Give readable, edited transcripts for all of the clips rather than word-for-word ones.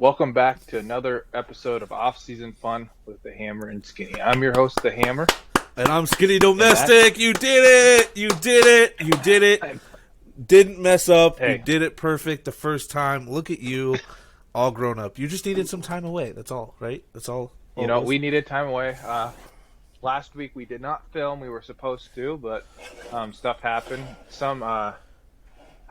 Welcome back to another episode of Offseason Fun with the Hammer and Skinny. I'm your host, the Hammer. And I'm Skinny Domestic. You did it. You did it. You did it. Didn't mess up. Hey. You did it perfect the first time. Look at you, all grown up. You just needed some time away. That's all, right? That's all. We needed time away. Last week we did not film. We were supposed to, but stuff happened. How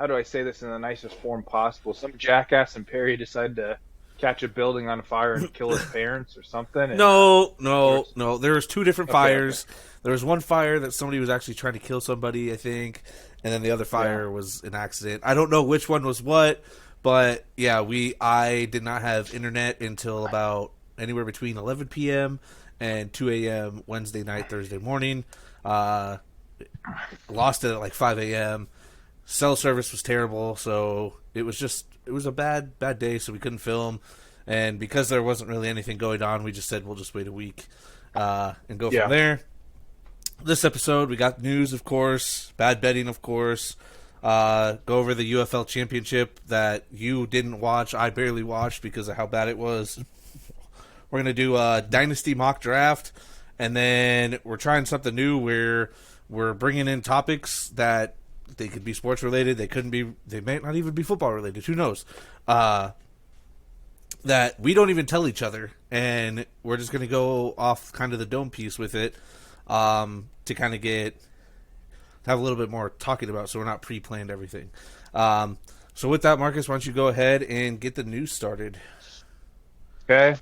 do I say this in the nicest form possible? Some jackass in Perry decided to catch a building on fire and kill his parents or something. And, No. There was two different fires. Okay. There was one fire that somebody was actually trying to kill somebody, I think, and then the other fire was an accident. I don't know which one was what, but yeah, I did not have internet until about anywhere between 11 p.m. and 2 a.m. Wednesday night, Thursday morning. Lost it at like 5 a.m. Cell service was terrible, so it was a bad day, so we couldn't film. And because there wasn't really anything going on, we just said we'll just wait a week and go from there. This episode, we got news, of course, bad betting, of course. Go over the UFL Championship that you didn't watch. I barely watched because of how bad it was. We're going to do a Dynasty mock draft, and then we're trying something new where we're bringing in topics that they could be sports related. They may not even be football related. Who knows? That we don't even tell each other, and we're just going to go off kind of the dome piece with it to kind of have a little bit more talking about, so we're not pre-planned everything. So with that, Marcus, why don't you go ahead and get the news started? Okay.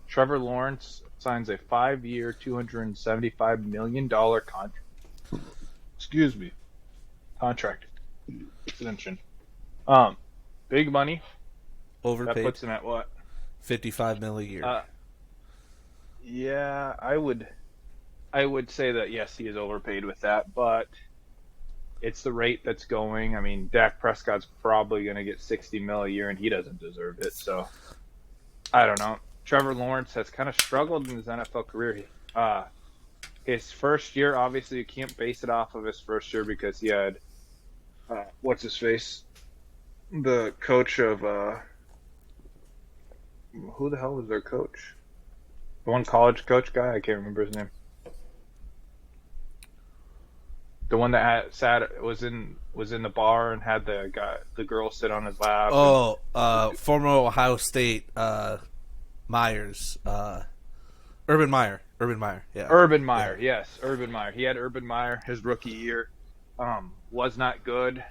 Trevor Lawrence signs a 5-year, $275 million contract. Contract extension. Big money. Overpaid. That puts him at what? $55 million a year. Yeah, I would say that yes, he is overpaid with that, but it's the rate that's going. I mean, Dak Prescott's probably going to get $60 million a year, and he doesn't deserve it. So I don't know. Trevor Lawrence has kind of struggled in his NFL career. His first year, obviously, you can't base it off of his first year because he had, what's his face? The coach of, who the hell was their coach? The one college coach guy? I can't remember his name. The one that was in the bar and had the girl sit on his lap. Former Ohio State, Myers, Urban Meyer. Yeah. Urban Meyer, yes. Urban Meyer. He had Urban Meyer his rookie year. Was not good.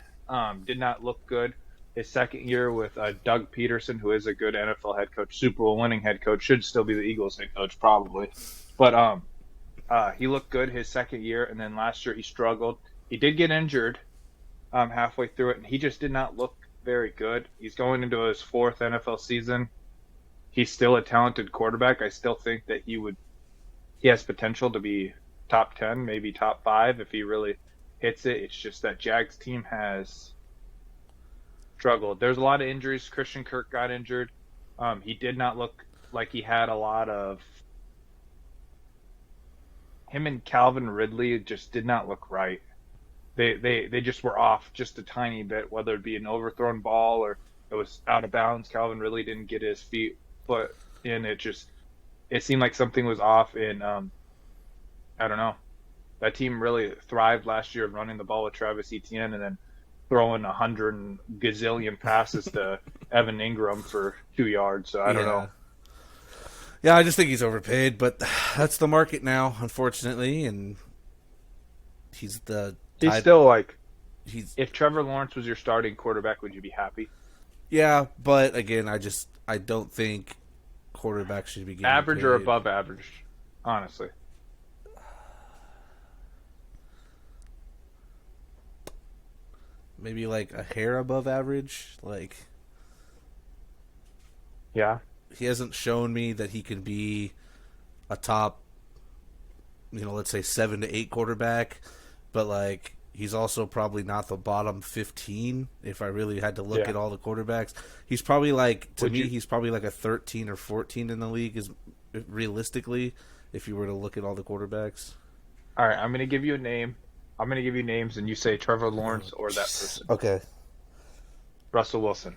Did not look good. His second year with Doug Peterson, who is a good NFL head coach, Super Bowl winning head coach, should still be the Eagles head coach probably. But he looked good his second year, and then last year he struggled. He did get injured halfway through it, and he just did not look very good. He's going into his fourth NFL season. He's still a talented quarterback. I still think that he has potential to be top 10, maybe top 5 if he really hits it. It's just that Jags team has struggled. There's a lot of injuries. Christian Kirk got injured. He did not look like he had a lot of... Him and Calvin Ridley just did not look right. They just were off just a tiny bit, whether it be an overthrown ball or it was out of bounds. Calvin Ridley didn't get his foot in. It seemed like something was off, and I don't know. That team really thrived last year running the ball with Travis Etienne and then throwing 100 gazillion passes to Evan Ingram for 2 yards. So I don't know. Yeah, I just think he's overpaid, but that's the market now, unfortunately, and he's still like... If Trevor Lawrence was your starting quarterback, would you be happy? Yeah, but again, I don't think quarterbacks should be getting average paid. Or above average, honestly. Maybe like a hair above average. Yeah. He hasn't shown me that he can be a top, let's say 7 to 8 quarterback, but he's also probably not the bottom 15 if I really had to look at all the quarterbacks. He's probably he's probably like a 13 or 14 in the league is realistically if you were to look at all the quarterbacks. All right, I'm going to give you a name. I'm going to give you names and you say Trevor Lawrence or that person. Okay. Russell Wilson.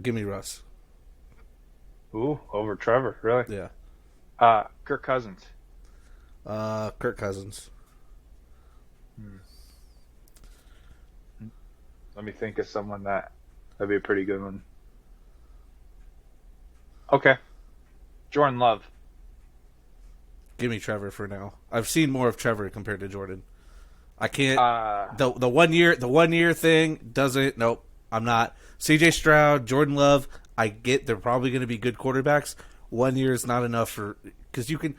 Give me Russ. Ooh, over Trevor, really? Yeah. Kirk Cousins. Kirk Cousins. Hmm. Let me think of someone that'd be a pretty good one. Okay, Jordan Love. Give me Trevor for now. I've seen more of Trevor compared to Jordan. I can't. Uh, The 1 year thing doesn't. Nope. I'm not. C.J. Stroud, Jordan Love. I get they're probably going to be good quarterbacks. 1 year is not enough for because you can.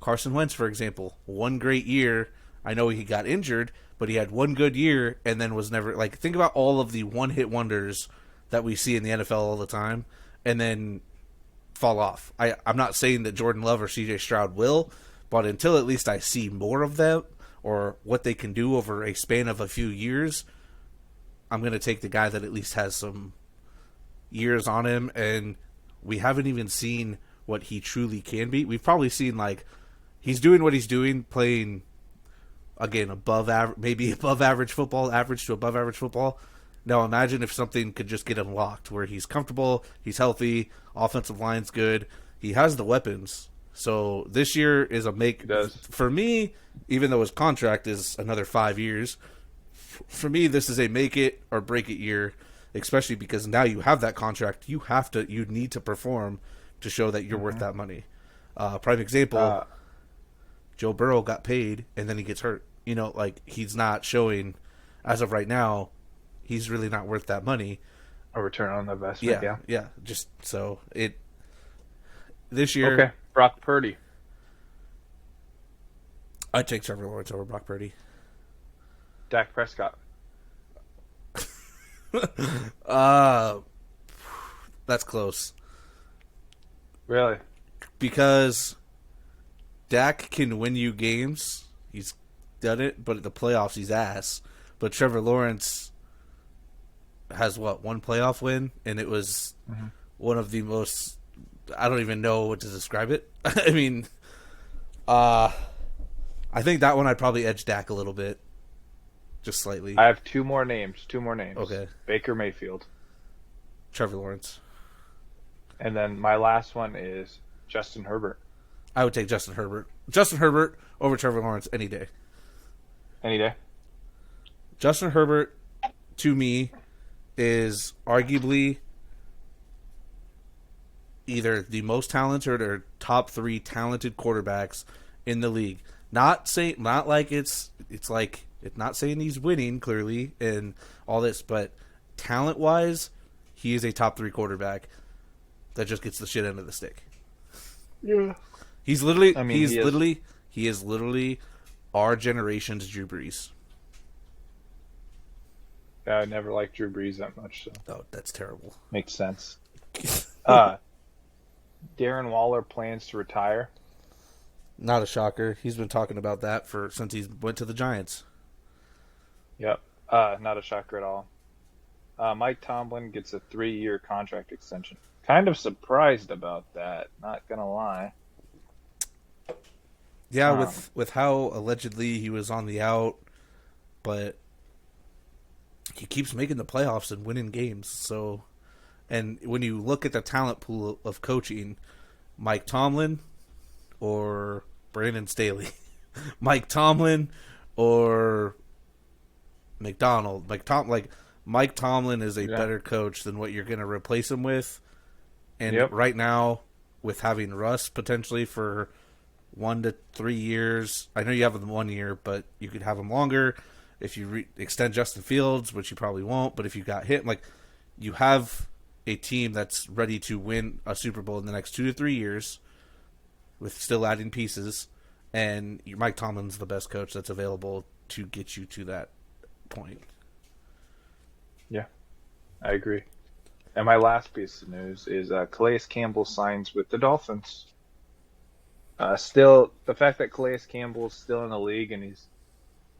Carson Wentz, for example, one great year. I know he got injured, but he had one good year and then was never like. Think about all of the one-hit wonders that we see in the NFL all the time, and then fall off. I'm not saying that Jordan Love or C.J. Stroud will, but until at least I see more of them or what they can do over a span of a few years, I'm going to take the guy that at least has some years on him, and we haven't even seen what he truly can be. We've probably seen like he's doing what he's doing, playing again above average, maybe above average football, average to above average football. Now imagine if something could just get unlocked where he's comfortable, he's healthy, offensive line's good, he has the weapons. So this year is a make for me, even though his contract is another 5 years. For me, this is a make it or break it year, especially because now you have that contract. You need to perform to show that you're worth that money. Prime example, Joe Burrow got paid and then he gets hurt. Like he's not showing as of right now. He's really not worth that money. A return on the investment. Yeah. Just so this year. Okay, Brock Purdy. I'd take Trevor Lawrence over Brock Purdy. Dak Prescott. That's close. Really? Because Dak can win you games. He's done it, but at the playoffs he's ass. But Trevor Lawrence has one playoff win, and it was one of the most. I don't even know what to describe it. I mean, I think that one I'd probably edge Dak a little bit, just slightly. I have two more names. Okay. Baker Mayfield. Trevor Lawrence. And then my last one is Justin Herbert. I would take Justin Herbert. Justin Herbert over Trevor Lawrence any day. Any day. Justin Herbert, to me, is arguably either the most talented or top 3 talented quarterbacks in the league. Not like it's not saying he's winning clearly and all this, but talent wise, he is a top 3 quarterback that just gets the shit end of the stick. Yeah. He is literally our generation's Drew Brees. Yeah, I never liked Drew Brees that much. So. Oh, that's terrible. Makes sense. Darren Waller plans to retire. Not a shocker. He's been talking about that since he went to the Giants. Yep. Not a shocker at all. Mike Tomlin gets a 3-year contract extension. Kind of surprised about that. Not gonna lie. Yeah, with how allegedly he was on the out, but he keeps making the playoffs and winning games. So, and when you look at the talent pool of coaching, Mike Tomlin or Brandon Staley, Mike Tomlin or McDonald, Mike Tomlin is a better coach than what you're going to replace him with. And right now, with having Russ potentially for 1 to 3 years, I know you have him 1 year, but you could have him longer. If you extend Justin Fields, which you probably won't, but if you got him, you have a team that's ready to win a Super Bowl in the next 2 to 3 years with still adding pieces, and Mike Tomlin's the best coach that's available to get you to that point. Yeah, I agree. And my last piece of news is Calais Campbell signs with the Dolphins. Still, the fact that Calais Campbell's still in the league and he's,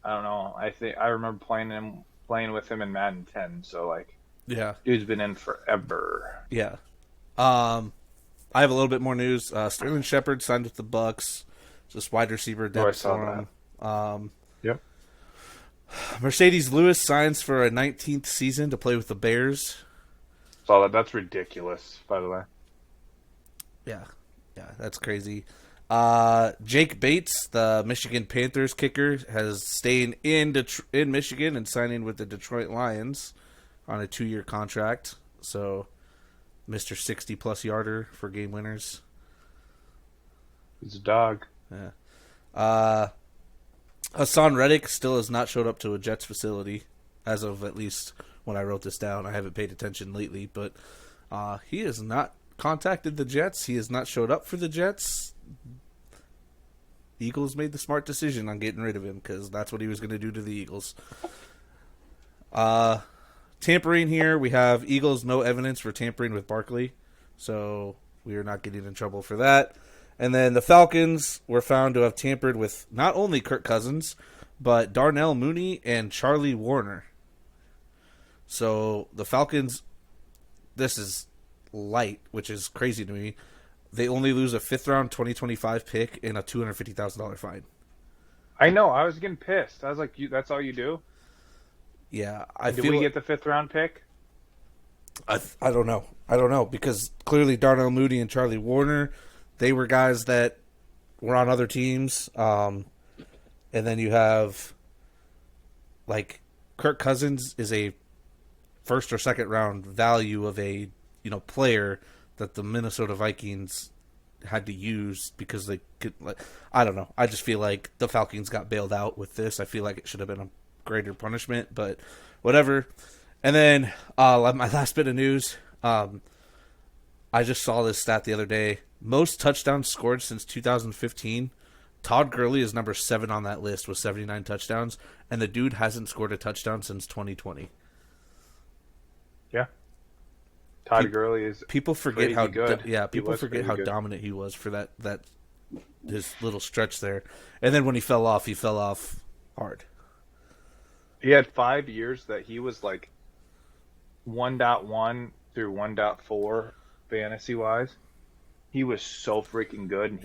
I don't know, I remember playing with him in Madden 10, so yeah, dude's been in forever. Yeah. I have a little bit more news. Sterling Shepard signed with the Bucks. Just wide receiver depth for him. Yep. Mercedes Lewis signs for a 19th season to play with the Bears. Saw that. That's ridiculous, by the way. Yeah, yeah, that's crazy. Jake Bates, the Michigan Panthers kicker, has staying in Michigan and signing with the Detroit Lions on a 2-year contract. So, Mr. 60-plus yarder for game winners. He's a dog. Yeah. Uh, Hassan Reddick still has not showed up to a Jets facility, as of at least when I wrote this down. I haven't paid attention lately, but he has not contacted the Jets. He has not showed up for the Jets. Eagles made the smart decision on getting rid of him because that's what he was going to do to the Eagles. Tampering here, we have Eagles no evidence for tampering with Barkley, so we are not getting in trouble for that. And then the Falcons were found to have tampered with not only Kirk Cousins, but Darnell Mooney and Charlie Warner. So the Falcons, this is light, which is crazy to me. They only lose a 5th-round 2025 pick and a $250,000 fine. I know. I was getting pissed. I was like, "That's all you do?" Yeah, Did we get the 5th-round pick? I don't know. I don't know because clearly Darnell Mooney and Charlie Warner, they were guys that were on other teams. And then you have like Kirk Cousins is a 1st or 2nd round value of a player that the Minnesota Vikings had to use because they could. I don't know. I just feel like the Falcons got bailed out with this. I feel like it should have been a greater punishment, but whatever. And then my last bit of news. I just saw this stat the other day. Most touchdowns scored since 2015. Todd Gurley is number 7 on that list with 79 touchdowns, and the dude hasn't scored a touchdown since 2020. Yeah. Todd Gurley is people forget how good. People forget how dominant he was for that his little stretch there. And then when he fell off hard. He had 5 years that he was like 1.1 through 1.4 fantasy wise. He was so freaking good, and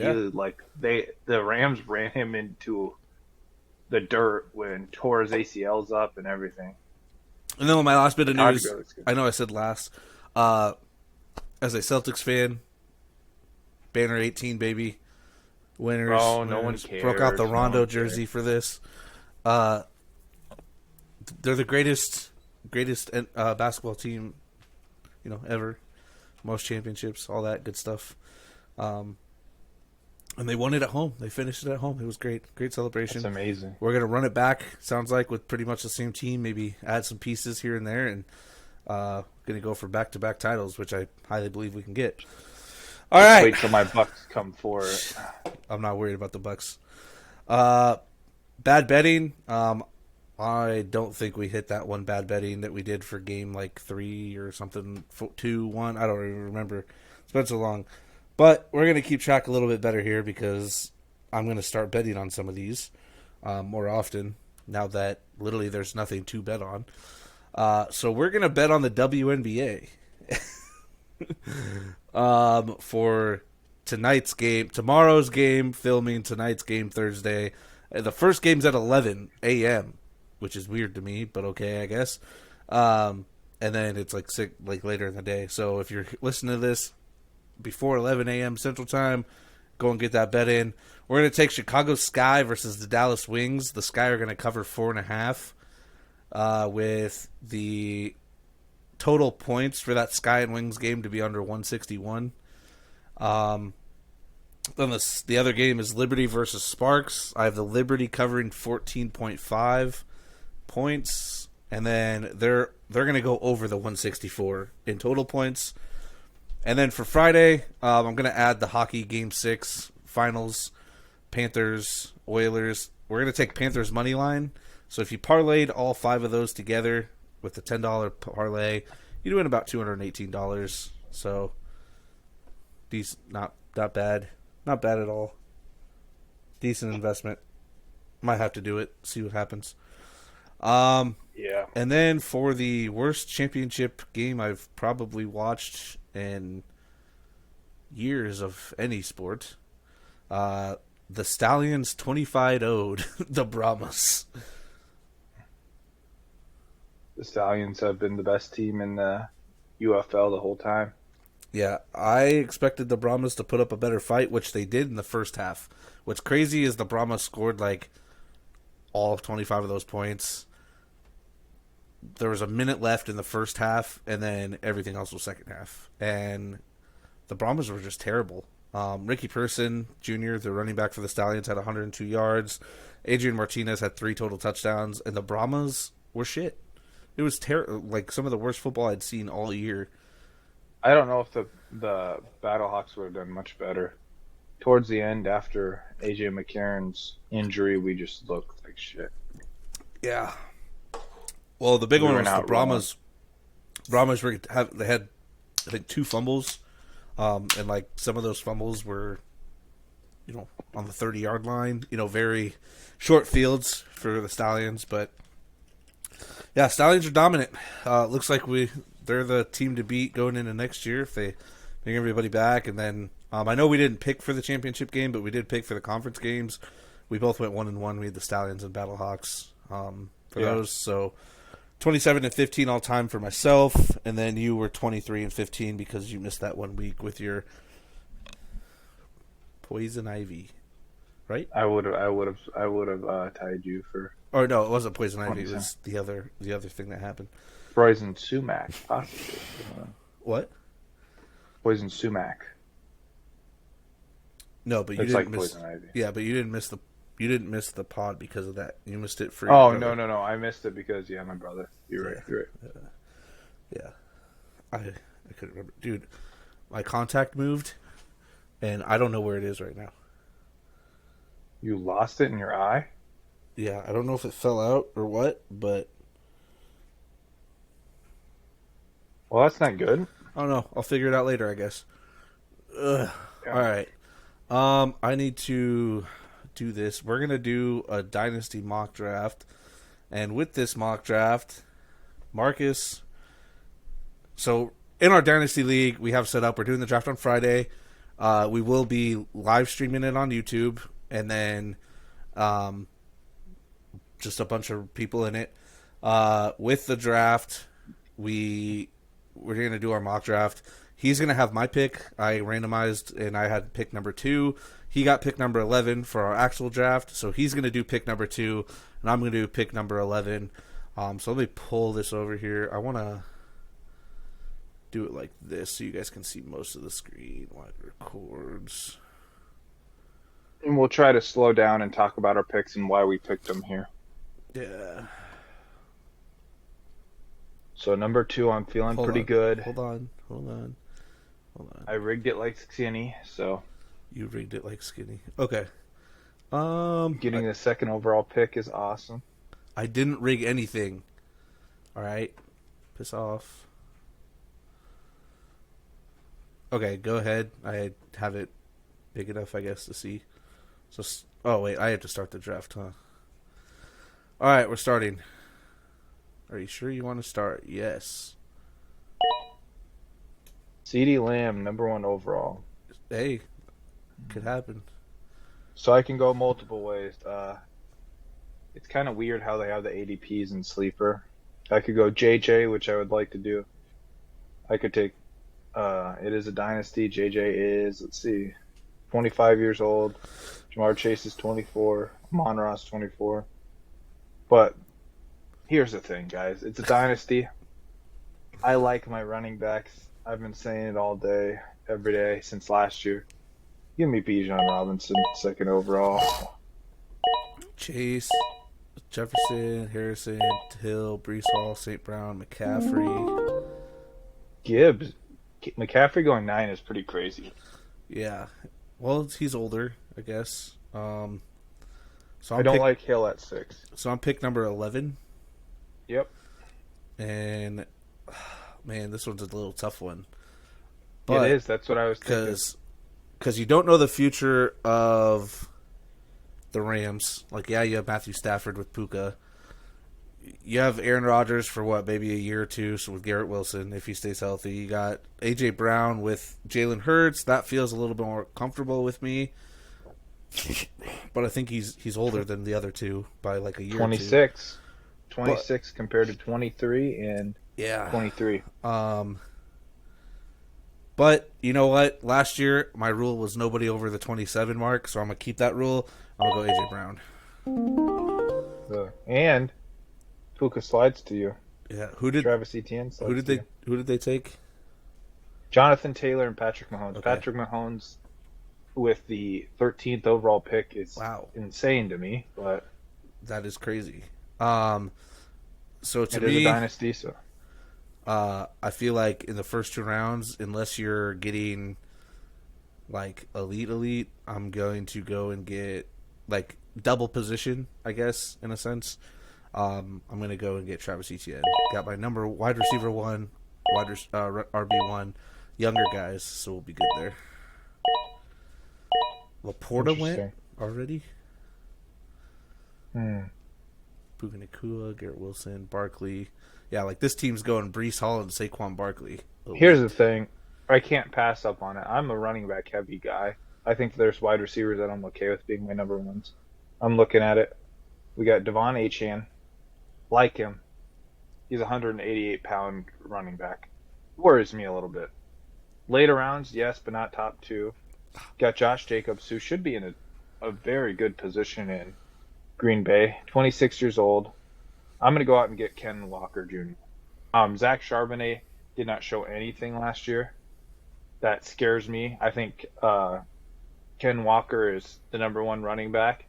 the Rams ran him into the dirt when tore his ACLs up and everything. And then my last bit of news, I know I said last, as a Celtics fan, banner 18, baby, winners. Oh, no one cares. Broke out the Rondo jersey for this. They're the greatest basketball team, ever. Most championships, all that good stuff. And they won it at home. They finished it at home. It was great. Great celebration. That's amazing. We're going to run it back, sounds like, with pretty much the same team, maybe add some pieces here and there, and going to go for back-to-back titles, which I highly believe we can get. All right. Wait till my Bucks come for it. I'm not worried about the Bucks. Bad betting. I don't think we hit that one bad betting that we did for game 3 or something, 2-1. I don't even remember. It's been so long. But we're going to keep track a little bit better here because I'm going to start betting on some of these more often now that literally there's nothing to bet on. So we're going to bet on the WNBA for tonight's game, tomorrow's game, filming tonight's game Thursday. The first game's at 11 a.m., which is weird to me, but okay, I guess. And then it's later in the day. So if you're listening to this before 11 a.m. Central Time, go and get that bet in. We're going to take Chicago Sky versus the Dallas Wings. The Sky are going to cover 4.5 with the total points for that Sky and Wings game to be under 161. Then the other game is Liberty versus Sparks. I have the Liberty covering 14.5 points, and then they're going to go over the 164 in total points. And then for Friday, I'm going to add the hockey Game 6 finals, Panthers, Oilers. We're going to take Panthers money line. So if you parlayed all 5 of those together with the $10 parlay, you're doing about $218. So these not bad. Not bad at all. Decent investment. Might have to do it. See what happens. Yeah. And then for the worst championship game I've probably watched in years of any sport, the Stallions 25-0'd the Brahmas. The Stallions have been the best team in the UFL the whole time. Yeah, I expected the Brahmas to put up a better fight, which they did in the first half. What's crazy is the Brahmas scored like all 25 of those points. There was a minute left in the first half, and then everything else was second half. And the Brahmas were just terrible. Ricky Person Jr., the running back for the Stallions, had 102 yards. Adrian Martinez had 3 total touchdowns, and the Brahmas were shit. It was like some of the worst football I'd seen all year. I don't know if the Battlehawks would have done much better. Towards the end, after AJ McCarron's injury, we just looked like shit. Yeah. Well, the big one was the Brahmas. Brahmas they had, I think, 2 fumbles, and like some of those fumbles were, on the 30-yard line. Very short fields for the Stallions, but yeah, Stallions are dominant. Looks like they're the team to beat going into next year if they bring everybody back. And then I know we didn't pick for the championship game, but we did pick for the conference games. We both went 1-1. We had the Stallions and Battlehawks for those. So 27-15 all time for myself, and then you were 23-15 because you missed that 1 week with your Poison Ivy, right? I would have tied you for. Or no, it wasn't Poison Ivy. It was the other thing that happened. Poison Sumac, possibly. What? Poison Sumac. No, but you it's didn't like miss. Poison Ivy. Yeah, but you didn't miss the pod because of that. You missed it for. Oh no! I missed it because my brother. You're right. Yeah. I couldn't remember, dude. My contact moved, and I don't know where it is right now. You lost it in your eye? Yeah, I don't know if it fell out or what, but. Well, that's not good. I don't know. I'll figure it out later, I guess. Ugh. Yeah. All right. I need to do this. We're going to do a dynasty mock draft. And with this mock draft, Marcus. So, in our dynasty league, we have set up, we're doing the draft on Friday. We will be live streaming it on YouTube. And then just a bunch of people in it. With the draft, we're going to do our mock draft. He's going to have my pick. I randomized, and I had pick number 2. He got pick number 11 for our actual draft, so he's going to do pick number 2, and I'm going to do pick number 11. So let me pull this over here. I want to do it like this so you guys can see most of the screen while it records. And we'll try to slow down and talk about our picks and why we picked them here. Yeah. So number 2, I'm feeling pretty good. Hold on. I rigged it like skinny, so. You rigged it like skinny. Okay. Getting the second overall pick is awesome. I didn't rig anything. All right. Piss off. Okay, go ahead. I have it big enough, I guess, to see. So, oh wait, I have to start the draft, huh? All right, we're starting. Are you sure you want to start? Yes. CeeDee Lamb, number 1 overall. Hey, could happen. So I can go multiple ways. It's kind of weird how they have the ADPs in sleeper. I could go JJ, which I would like to do. I could take. It is a dynasty. JJ is, let's see, 25 years old. Jamar Chase is 24. Amon Ross 24. But here's the thing, guys. It's a dynasty. I like my running backs. I've been saying it all day, every day since last year. Give me Bijan Robinson, second overall. Chase, Jefferson, Harrison, Hill, Brees Hall, St. Brown, McCaffrey. Gibbs. McCaffrey going 9 is pretty crazy. Yeah. Well, he's older, I guess. So I don't like Hill at 6. So I'm pick number 11. Yep. And, man, this one's a little tough one. But, it is. That's what I was thinking. Because you don't know the future of the Rams. Like, yeah, you have Matthew Stafford with Puka. You have Aaron Rodgers for, maybe a year or two, so with Garrett Wilson, if he stays healthy. You got A.J. Brown with Jalen Hurts. That feels a little bit more comfortable with me. But I think he's older than the other two by, like, a year 26. 26 compared to 23 and 23. But you know what? Last year, my rule was nobody over the 27 mark, so I'm going to keep that rule. I'm going to go A.J. Brown. And Puka slides to you. Yeah, Travis Etienne slides to you. Who did they take? Jonathan Taylor and Patrick Mahomes. Okay. Patrick Mahomes with the 13th overall pick is insane to me, but that is crazy. So to it me, is a dynasty. So I feel like in the first 2 rounds, unless you're getting like elite, I'm going to go and get like double position, I guess, in a sense. I'm going to go and get Travis Etienne. Got my number wide receiver 1, RB1, younger guys, so we'll be good there. Laporta went already. Puka Nacua, Garrett Wilson, Barkley. Yeah, like this team's going Breece Hall and Saquon Barkley. Here's the thing. I can't pass up on it. I'm a running back heavy guy. I think there's wide receivers that I'm okay with being my number ones. I'm looking at it. We got Devon Achane. Like him. He's a 188-pound running back. Worries me a little bit. Later rounds, yes, but not top 2. Got Josh Jacobs, who should be in a very good position in Green Bay. 26 years old. I'm going to go out and get Ken Walker Jr. Zach Charbonnet did not show anything last year. That scares me. I think Ken Walker is the number 1 running back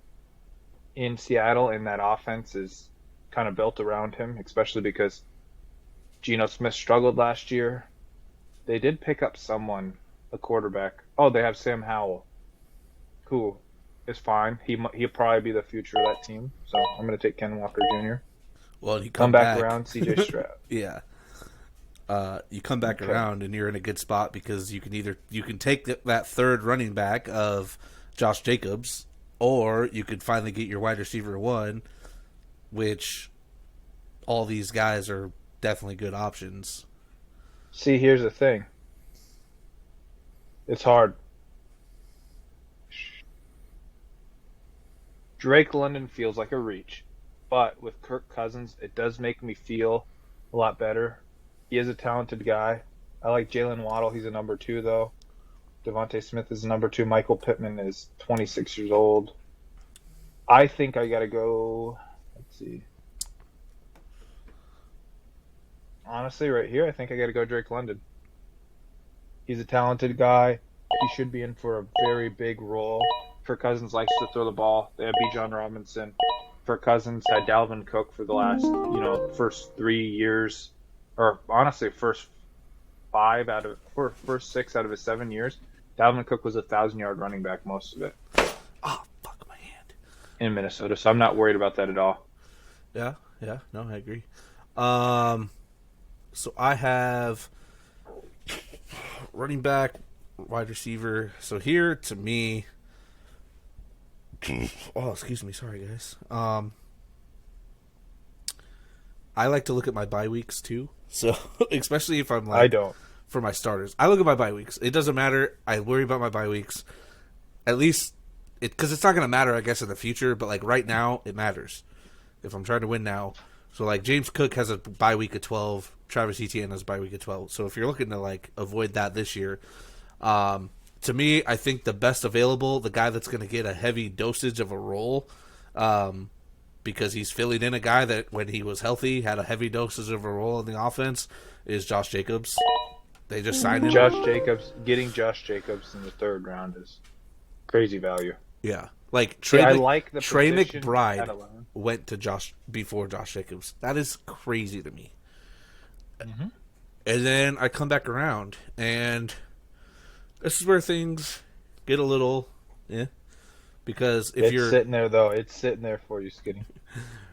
in Seattle, and that offense is kind of built around him, especially because Geno Smith struggled last year. They did pick up a quarterback. Oh, they have Sam Howell, who is fine. He'll probably be the future of that team. So I'm going to take Ken Walker Jr. Well, you come back around, C.J. Stroud. Yeah. You come back around and you're in a good spot because you can take that third running back of Josh Jacobs, or you could finally get your wide receiver 1, which all these guys are definitely good options. See, here's the thing. It's hard. Drake London feels like a reach, but with Kirk Cousins, it does make me feel a lot better. He is a talented guy. I like Jalen Waddle. He's a number 2, though. Devontae Smith is a number 2. Michael Pittman is 26 years old. I think I got to go. Let's see. Honestly, right here, I think I got to go Drake London. He's a talented guy. He should be in for a very big role. Kirk Cousins likes to throw the ball. They have Bijan Robinson. Kirk Cousins had Dalvin Cook for the last, first 3 years, or honestly, first 6 out of his 7 years. Dalvin Cook was a 1,000-yard running back most of it. Oh, fuck my hand. In Minnesota, so I'm not worried about that at all. Yeah, no, I agree. So I have running back, wide receiver. So here, to me, oh, excuse me, sorry guys. I like to look at my bye weeks too. So especially if I'm like, I don't. For my starters, I look at my bye weeks. It doesn't matter. I worry about my bye weeks. At least, because it's not going to matter, I guess, in the future. But like right now, it matters. If I'm trying to win now, so like James Cook has a bye week of 12. Travis Etienne has a bye week of 12. So if you're looking to like avoid that this year, to me, I think the best available, the guy that's going to get a heavy dosage of a role, because he's filling in a guy that when he was healthy had a heavy dosage of a role in the offense, is Josh Jacobs. They just signed him. Getting Josh Jacobs in the 3rd round is crazy value. Yeah. Like Trey McBride went to Josh before Josh Jacobs. That is crazy to me. Mm-hmm. And then I come back around, and this is where things get a little, because if you're sitting there though, it's sitting there for you, Skinny.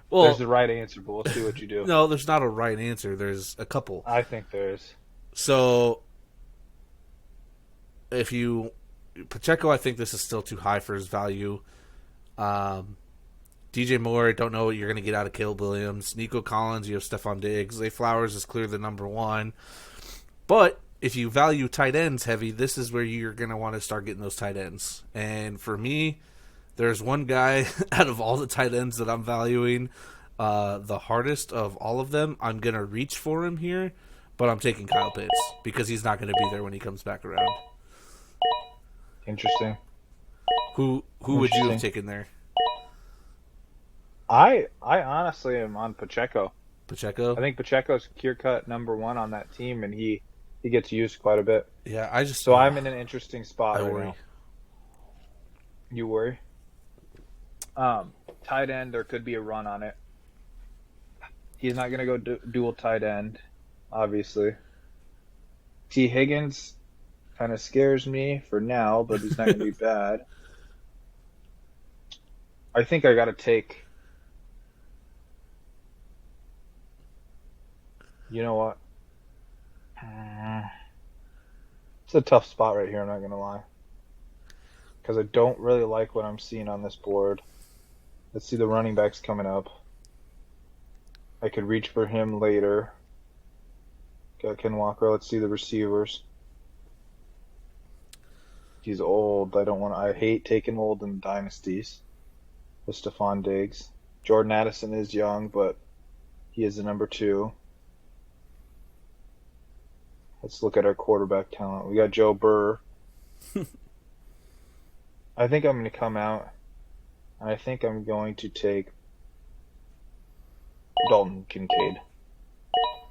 Well, there's the right answer, but we'll see what you do. No, there's not a right answer. There's a couple. I think there is. So, Pacheco, I think this is still too high for his value. DJ Moore, don't know what you're going to get out of Caleb Williams. Nico Collins, you have Stephon Diggs. Zay Flowers is clear the number 1. But if you value tight ends heavy, this is where you're going to want to start getting those tight ends. And for me, there's one guy out of all the tight ends that I'm valuing the hardest of all of them. I'm going to reach for him here. but I'm taking Kyle Pitts because he's not going to be there when he comes back around. Interesting. Who would you have taken there? I honestly am on Pacheco. Pacheco? I think Pacheco's clear cut number one on that team, and he gets used quite a bit. Yeah, I'm in an interesting spot I right worry. now. You worry? Tight end, there could be a run on it. He's not going to go dual tight end, obviously. T. Higgins kind of scares me for now, but he's not going to be bad. I think I got to take. You know what? It's a tough spot right here, I'm not going to lie. Because I don't really like what I'm seeing on this board. Let's see the running backs coming up. I could reach for him later. Got Ken Walker. Let's see the receivers. He's old. I hate taking old in dynasties. With Stephon Diggs. Jordan Addison is young, but he is the number 2. Let's look at our quarterback talent. We got Joe Burr. I think I'm going to come out, and I think I'm going to take Dalton Kincaid.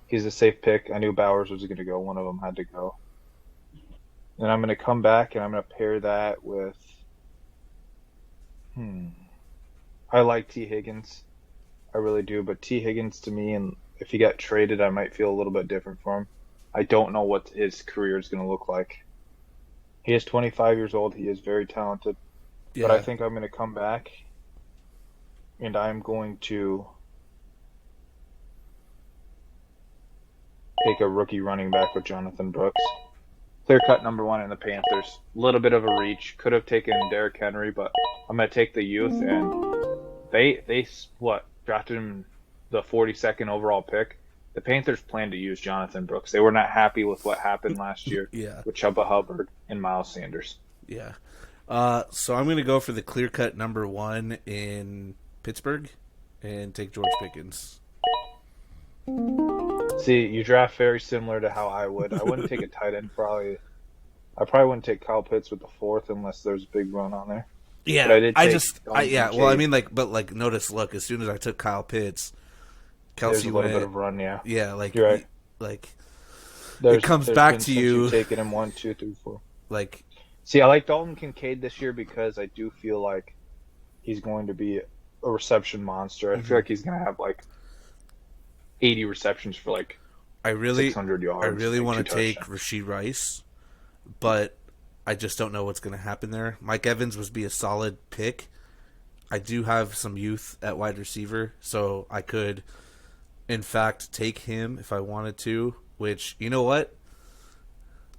He's a safe pick. I knew Bowers was going to go. One of them had to go. And I'm going to come back, and I'm going to pair that with... I like T. Higgins. I really do. But T. Higgins, to me, and if he got traded, I might feel a little bit different for him. I don't know what his career is going to look like. He is 25 years old. He is very talented. Yeah. But I think I'm going to come back, and I'm going to take a rookie running back with Jonathan Brooks. Clear cut number 1 in the Panthers. A little bit of a reach. Could have taken Derrick Henry, but I'm going to take the youth, and they drafted him the 42nd overall pick. The Panthers plan to use Jonathan Brooks. They were not happy with what happened last year with Chuba Hubbard and Miles Sanders. Yeah. So I'm going to go for the clear-cut number 1 in Pittsburgh and take George Pickens. See, you draft very similar to how I would. I wouldn't take a tight end probably. I probably wouldn't take Kyle Pitts with the 4th unless there's a big run on there. Yeah, but I did well, I mean, notice, look, as soon as I took Kyle Pitts, Kelsey there's a little bit of run, yeah. Yeah, like, you're right. It comes back to you. Taking him 1, 2, 3, 4. Like, see, I like Dalton Kincaid this year because I do feel like he's going to be a reception monster. I feel like he's going to have 80 receptions for 600 yards. I really want to take Rashee Rice, but I just don't know what's going to happen there. Mike Evans would be a solid pick. I do have some youth at wide receiver, so I could, in fact, take him if I wanted to, which, you know what?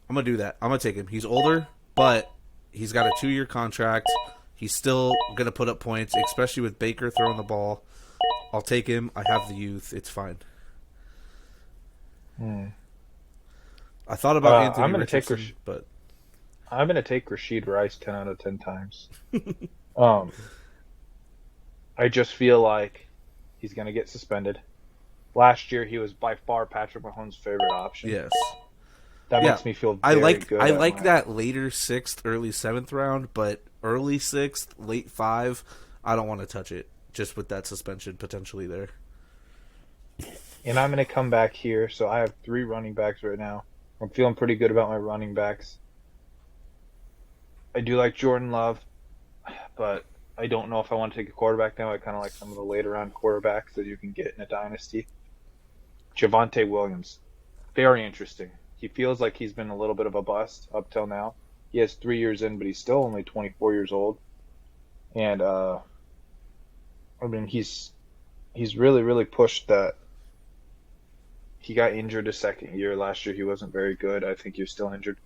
I'm going to do that. I'm going to take him. He's older, but he's got a 2-year contract. He's still going to put up points, especially with Baker throwing the ball. I'll take him. I have the youth. It's fine. I thought about Anthony Richardson, but I'm going to take Rashee Rice 10 out of 10 times. I just feel like he's going to get suspended. Last year, he was by far Patrick Mahomes' favorite option. Yes. That makes me feel very good. I like that later 6th, early 7th round, but early 6th, late 5, I don't want to touch it, just with that suspension potentially there. And I'm going to come back here. So I have 3 running backs right now. I'm feeling pretty good about my running backs. I do like Jordan Love, but I don't know if I want to take a quarterback now. I kind of like some of the later round quarterbacks that you can get in a dynasty. Javonte Williams, very interesting. He feels like he's been a little bit of a bust up till now. He has 3 years in, but he's still only 24 years old. And he's really, really pushed that. He got injured his 2nd year. Last year he wasn't very good. I think he was still injured.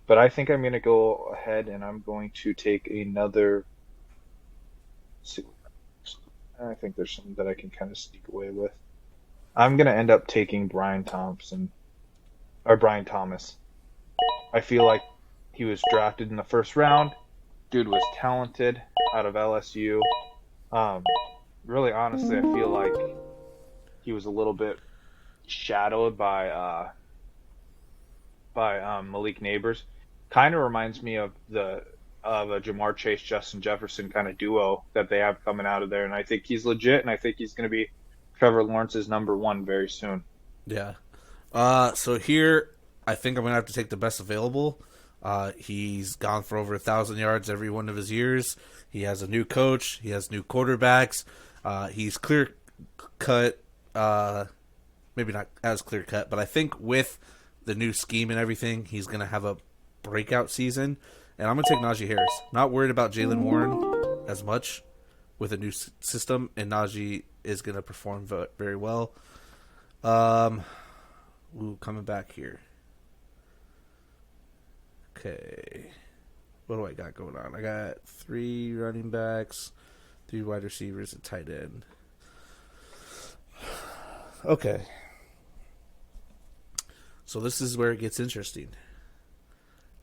But I think I'm going to go ahead and I'm going to take another. I think there's something that I can kind of sneak away with. I'm going to end up taking Brian Thomas. I feel like he was drafted in the 1st round. Dude was talented out of LSU. Really, honestly, I feel like he was a little bit shadowed by by Malik Neighbors. Kind of reminds me of a Jamar Chase, Justin Jefferson kind of duo that they have coming out of there, and I think he's legit, and I think he's going to be Trevor Lawrence's number one very soon. Yeah. So here, I think I'm going to have to take the best available. He's gone for over 1,000 yards every one of his years. He has a new coach. He has new quarterbacks. He's clear cut. Maybe not as clear cut, but I think with the new scheme and everything, he's going to have a breakout season. And I'm going to take Najee Harris. Not worried about Jalen Warren as much with a new system, and Najee is going to perform very well. Coming back here. Okay. What do I got going on? I got 3 running backs, 3 wide receivers, and tight end. Okay. So this is where it gets interesting.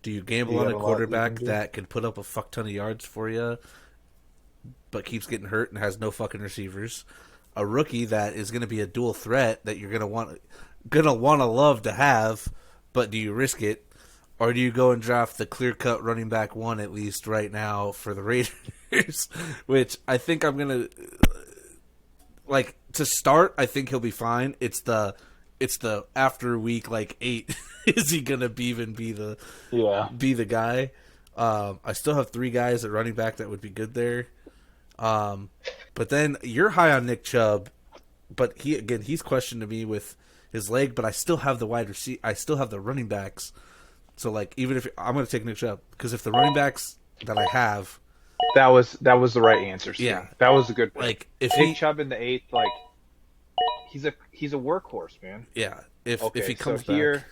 Do you gamble on a quarterback that can put up a fuck ton of yards for you, but keeps getting hurt and has no fucking receivers? A rookie that is going to be a dual threat that you're going to love to have, but do you risk it? Or do you go and draft the clear-cut running back one, at least right now, for the Raiders? Which I think I'm going to... to start, I think he'll be fine. It's the after week, 8, is he going to be the guy? I still have 3 guys at running back that would be good there. But then you're high on Nick Chubb, but he's questioned to me with his leg, but I still have the wide receiver. I still have the running backs. So even if I'm going to take Nick Chubb, because if the running backs that I have, that was the right answer. Steve. Yeah, that was a good pick. If Nick Chubb in the 8th, he's a workhorse, man. Yeah, if he comes back here, back.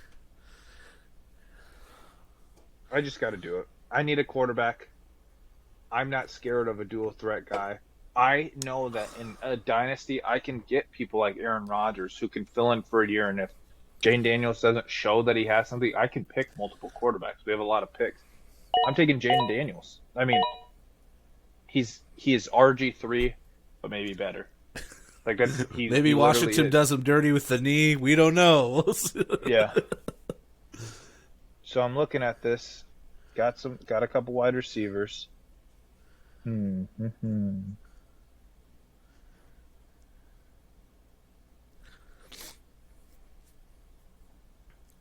I just got to do it. I need a quarterback. I'm not scared of a dual threat guy. I know that in a dynasty, I can get people like Aaron Rodgers who can fill in for a year, and if Jane Daniels doesn't show that he has something, I can pick multiple quarterbacks. We have a lot of picks. I'm taking Jane Daniels. I mean, he is RG3, but maybe better. Maybe Washington does him dirty with the knee. We don't know. Yeah. So I'm looking at this. Got a couple wide receivers.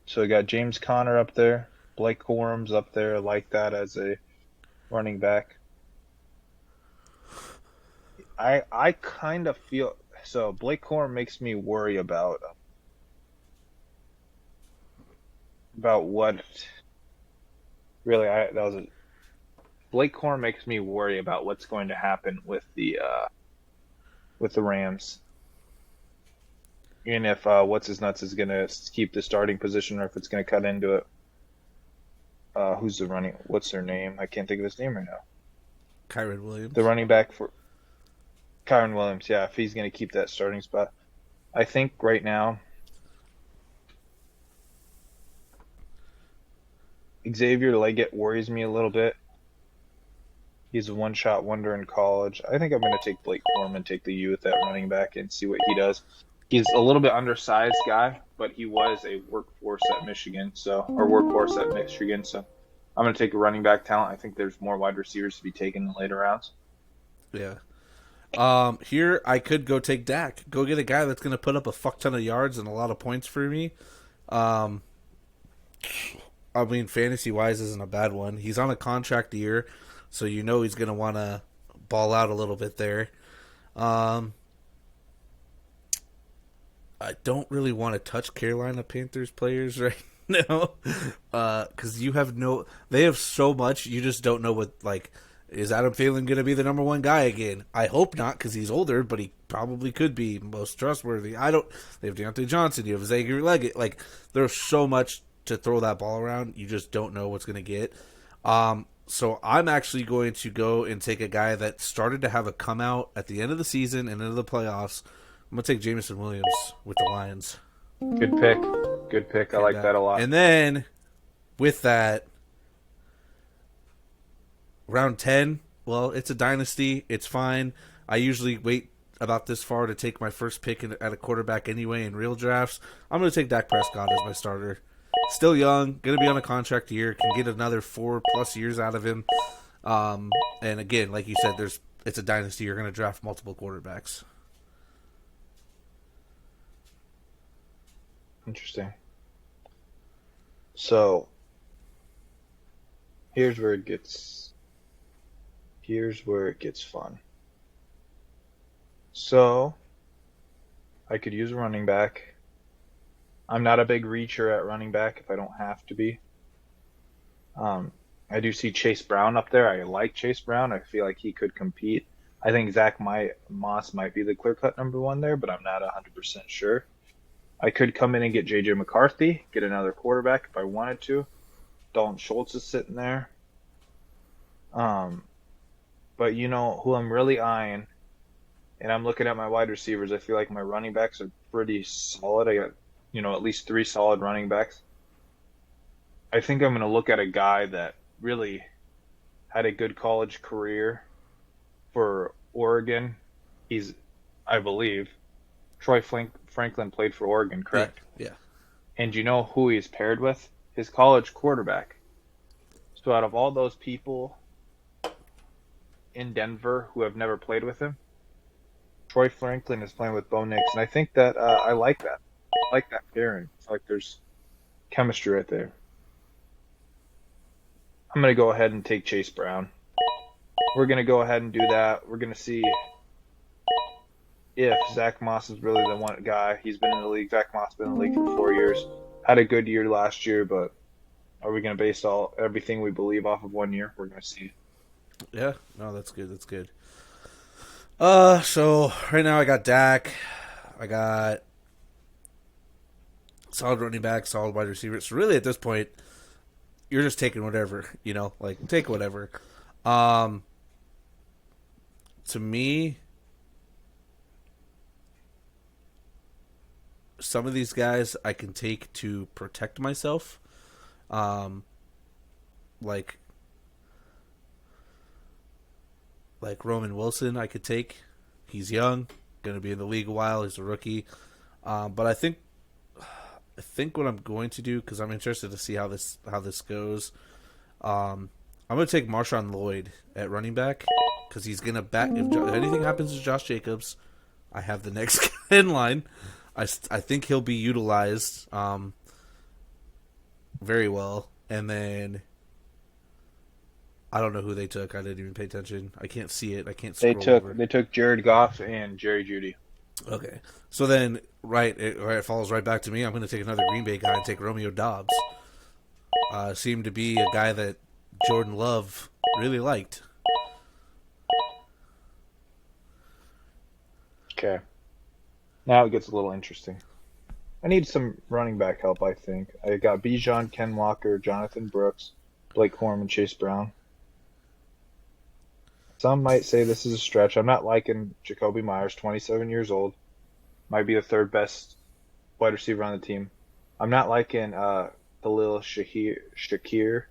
So we got James Conner up there, Blake Corum's up there. I like that as a running back. I kind of feel so. Blake Corum makes me worry about what. Really, Blake Corum makes me worry about what's going to happen with the Rams. And if what's his nuts is going to keep the starting position, or if it's going to cut into it. Who's the running? What's their name? I can't think of his name right now. Kyron Williams. The running back for Kyron Williams. Yeah, if he's going to keep that starting spot, I think right now Xavier Leggett worries me a little bit. He's a one-shot wonder in college. I think I'm going to take Blake Corum and take the youth at running back and see what he does. He's a little bit undersized guy, but he was a workhorse at Michigan, so I'm going to take a running back talent. I think there's more wide receivers to be taken in the later rounds. Yeah. Here I could go take Dak. Go get a guy that's going to put up a fuck ton of yards and a lot of points for me. Fantasy-wise isn't a bad one. He's on a contract year, so he's going to want to ball out a little bit there. I don't really want to touch Carolina Panthers players right now because they have so much. You just don't know what, is Adam Thielen going to be the number one guy again? I hope not, because he's older, but he probably could be most trustworthy. They have Deontay Johnson, you have Xavier Leggett. There's so much to throw that ball around. You just don't know what's going to get. So I'm actually going to go and take a guy that started to have a come out at the end of the season and into the playoffs. I'm going to take Jameson Williams with the Lions. Good pick. I like that a lot. And then, with that, round 10, well, it's a dynasty. It's fine. I usually wait about this far to take my first pick at a quarterback anyway in real drafts. I'm going to take Dak Prescott as my starter. Still young, going to be on a contract year, can get another 4+ years out of him. And again, like you said, it's a dynasty. You're going to draft multiple quarterbacks. Interesting. So here's where it gets fun. So I could use a running back. I'm not a big reacher at running back if I don't have to be. I do see Chase Brown up there. I like Chase Brown. I feel like he could compete. I think Moss might be the clear-cut number one there, but I'm not 100% sure. I could come in and get J.J. McCarthy, get another quarterback if I wanted to. Dalton Schultz is sitting there. But you know who I'm really eyeing, and I'm looking at my wide receivers. I feel like my running backs are pretty solid. I got, at least 3 solid running backs. I think I'm going to look at a guy that really had a good college career for Oregon. I believe, Troy Franklin played for Oregon, correct? Yeah. And you know who he's paired with? His college quarterback. So out of all those people in Denver who have never played with him, Troy Franklin is playing with Bo Nix, and I think that I like that. I like that pairing. It's like there's chemistry right there. I'm going to go ahead and take Chase Brown. We're going to go ahead and do that. We're going to see if Zach Moss is really the one guy. He's been in the league. Zach Moss has been in the league for 4 years. Had a good year last year, but are we going to base everything we believe off of 1 year? We're going to see. Yeah, no, that's good. That's good. So right now I got Dak. I got solid running back, solid wide receiver. So really at this point, you're just taking whatever, take whatever. To me, some of these guys I can take to protect myself. Like Roman Wilson I could take. He's young, going to be in the league a while. He's a rookie. But I think what I'm going to do, because I'm interested to see how this goes, I'm going to take Marshawn Lloyd at running back, because he's going to back. If anything happens to Josh Jacobs, I have the next guy in line. I think he'll be utilized very well. And then I don't know who they took. I didn't even pay attention. I can't see it. I can't scroll over. They took Jared Goff and Jerry Jeudy. Okay. So then, it falls right back to me. I'm going to take another Green Bay guy and take Romeo Doubs. Seemed to be a guy that Jordan Love really liked. Okay. Now it gets a little interesting. I need some running back help, I think. I got Bijan, Ken Walker, Jonathan Brooks, Blake Corum, and Chase Brown. Some might say this is a stretch. I'm not liking Jacoby Myers, 27 years old. Might be the third best wide receiver on the team. I'm not liking the little Shakir.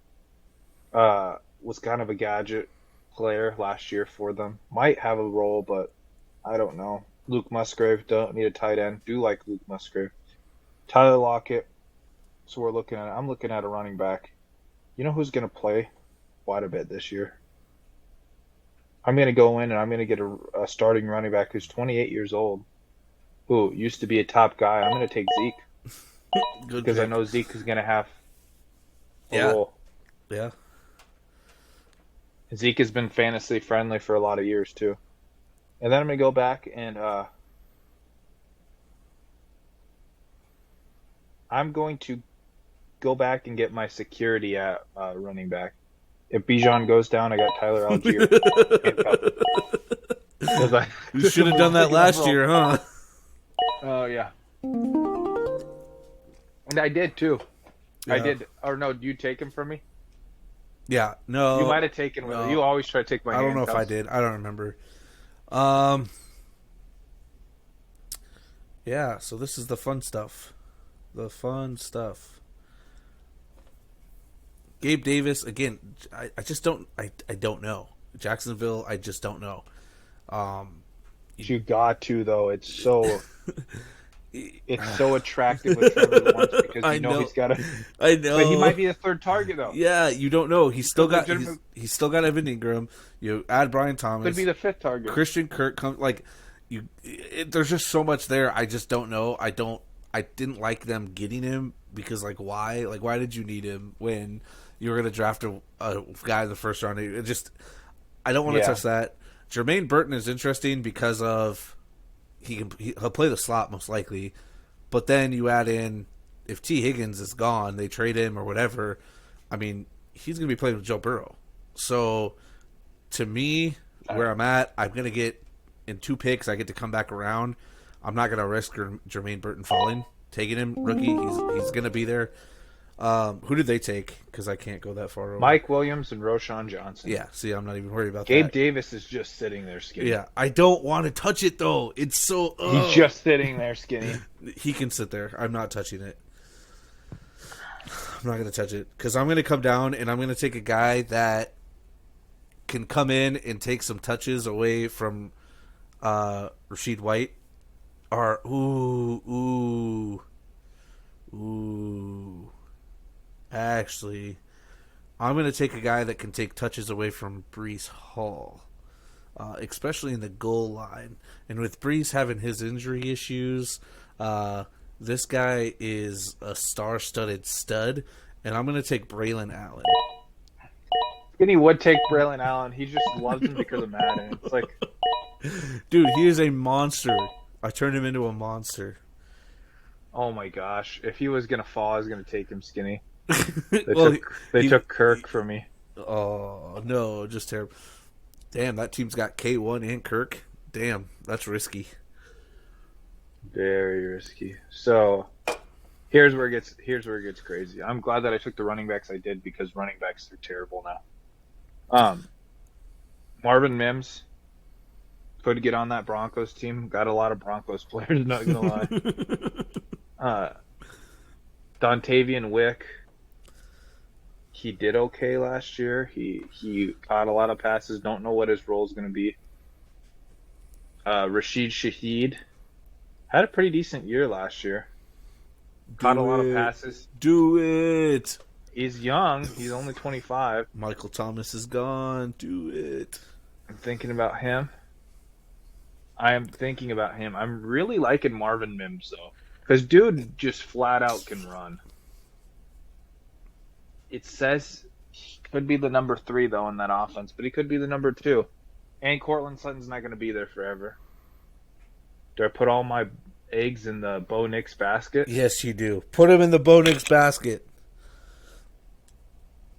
Was kind of a gadget player last year for them. Might have a role, but I don't know. Luke Musgrave, don't need a tight end. Do like Luke Musgrave. Tyler Lockett. So I'm looking at a running back. You know who's going to play quite a bit this year? I'm going to go in and I'm going to get a starting running back who's 28 years old, who used to be a top guy. I'm going to take Zeke. Because I know Zeke is going to have a role. Yeah. Zeke has been fantasy friendly for a lot of years, too. And then I'm going to go back and I'm going to go back and get my security at running back. If Bijan goes down, I got Tyler Algier. You should have done that last year, huh? Oh, yeah. And I did, too. Yeah. I did. Or no, did you take him from me? Yeah, no. You might have taken him. No. You always try to take my I don't know if I did. I don't remember. Yeah, so this is the fun stuff. Gabe Davis, again, I just don't know. Jacksonville, I just don't know. You got to, though. It's so attractive with Trevor Lawrence because I know. he's got a. I But he might know. be the third target though. Yeah, you don't know. Legitimate He's still got Evan Ingram. You add Brian could Thomas, be the fifth target. Christian Kirk comes like there's just so much there. I just don't know. I didn't like them getting him because like why? Like why did you need him when you were going to draft a guy in the first round? It just I don't want to Yeah. touch that. Jermaine Burton is interesting because of he'll play the slot most likely, but then you add in if T Higgins is gone, they trade him or whatever. I mean, he's going to be playing with Joe Burrow. So to me, where I'm at, I'm going to get in 2 picks. I get to come back around. I'm not going to risk Jermaine Burton falling. Taking him, rookie, he's going to be there. Who did they take? Because I can't go that far over. Mike Williams and Roshan Johnson. Yeah, see, I'm not even worried about Gabe that. Davis is just sitting there skinny. Yeah, I don't want to touch it, though. It's so... He's just sitting there skinny. He can sit there. I'm not touching it. I'm not going to touch it. Because I'm going to come down, and I'm going to take a guy that can come in and take some touches away from Rashid White. Or, ooh. Actually, I'm going to take a guy that can take touches away from Breece Hall, especially in the goal line. And with Breece having his injury issues, this guy is a star-studded stud, and I'm going to take Braylon Allen. Skinny would take Braylon Allen. He just loves him because of Madden. It's like, dude, he is a monster. I turned him into a monster. oh my gosh. If he was going to fall, I was going to take him skinny. Well, They took Kirk from me. Oh, no, just terrible. Damn, that team's got K1 and Kirk. Damn, that's risky. Very risky. So here's where it gets crazy. I'm glad that I took the running backs I did because running backs are terrible now. Marvin Mims could get on that Broncos team. Got a lot of Broncos players, not gonna lie. Dontavian Wick, he did okay last year. He caught a lot of passes. Don't know what his role is going to be. Rashid Shaheed had a pretty decent year last year. Caught a lot of passes. Do it. He's young. He's only 25. Michael Thomas is gone. Do it. I'm thinking about him. I'm really liking Marvin Mims, though. Because dude just flat out can run. It says he could be the number 3, though, in that offense. But he could be the number 2. And Cortland Sutton's not going to be there forever. Do I put all my eggs in the Bo Nix basket? Yes, you do. Put him in the Bo Nix basket.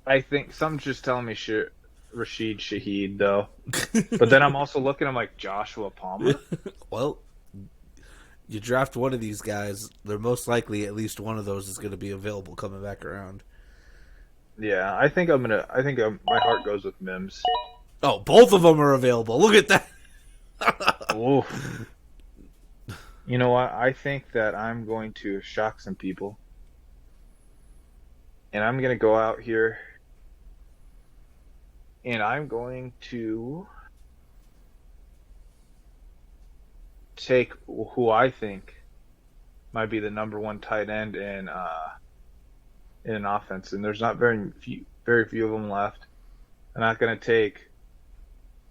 I think something's just telling me Rashid Shaheed, though. But then I'm also looking at like Joshua Palmer. Well, you draft one of these guys, they're most likely at least one of those is going to be available coming back around. Yeah, I think my heart goes with Mims. Oh, both of them are available. Look at that. Oof. You know what? I think that I'm going to shock some people. And I'm going to go out here and I'm going to take who I think might be the number 1 tight end in an offense. And there's not very few of them left. I'm not going to take,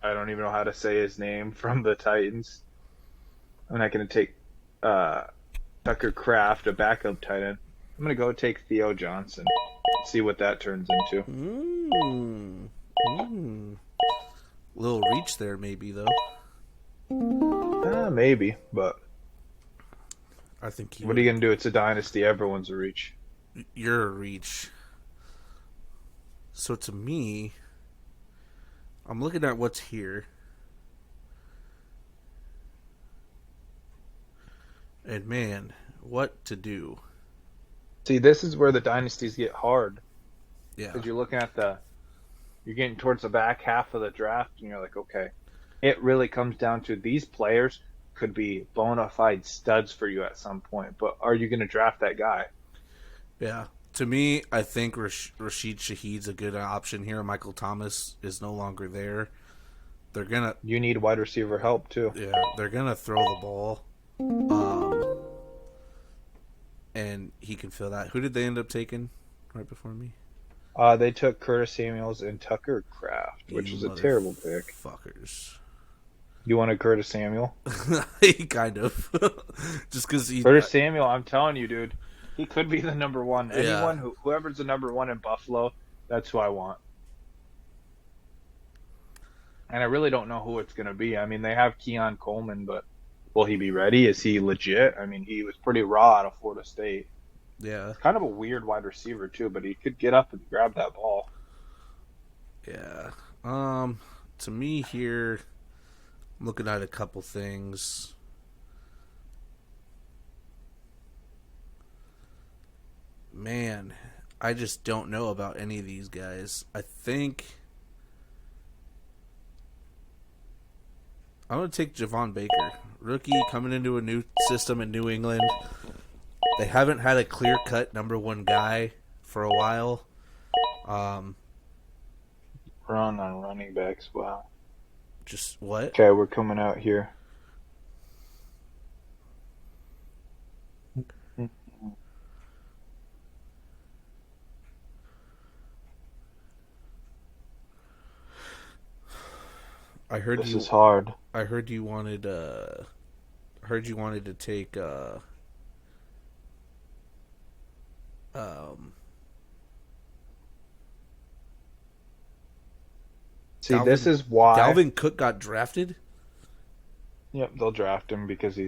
I don't even know how to say his name, from the Titans. I'm not going to take Tucker Kraft, a backup tight end. I'm going to go take Theo Johnson. See what that turns into. Little reach there, maybe, though. Maybe, but I think what are you going to do? It's a dynasty. Everyone's a reach. You're a reach. So to me, I'm looking at what's here. And man, what to do. See, this is where the dynasties get hard. Yeah. Because you're looking at you're getting towards the back half of the draft, and you're like, okay, it really comes down to these players could be bona fide studs for you at some point, but are you going to draft that guy? Yeah. To me, I think Rashid Shaheed's a good option here. Michael Thomas is no longer there. You need wide receiver help too. Yeah, they're gonna throw the ball. and he can fill that. Who did they end up taking right before me? They took Curtis Samuels and Tucker Kraft, which You is a terrible pick. motherfuckers. You want a Curtis Samuel? Kind of. Just because he. Curtis Samuel, I'm telling you, dude, he could be the number one. Yeah. Whoever's the number one in Buffalo, that's who I want. And I really don't know who it's going to be. I mean, they have Keon Coleman, but will he be ready? Is he legit? I mean, he was pretty raw out of Florida State. Yeah. Kind of a weird wide receiver too, but he could get up and grab that ball. Yeah. To me here, I'm looking at a couple things. Man, I just don't know about any of these guys. I think I'm going to take Javon Baker. Rookie coming into a new system in New England. They haven't had a clear-cut number one guy for a while. Run on running backs. Wow. Just what? Okay, we're coming out here. I heard This you. is hard. I heard you wanted. Heard you wanted to take. See, this is why. Dalvin Cook got drafted. Yep, they'll draft him because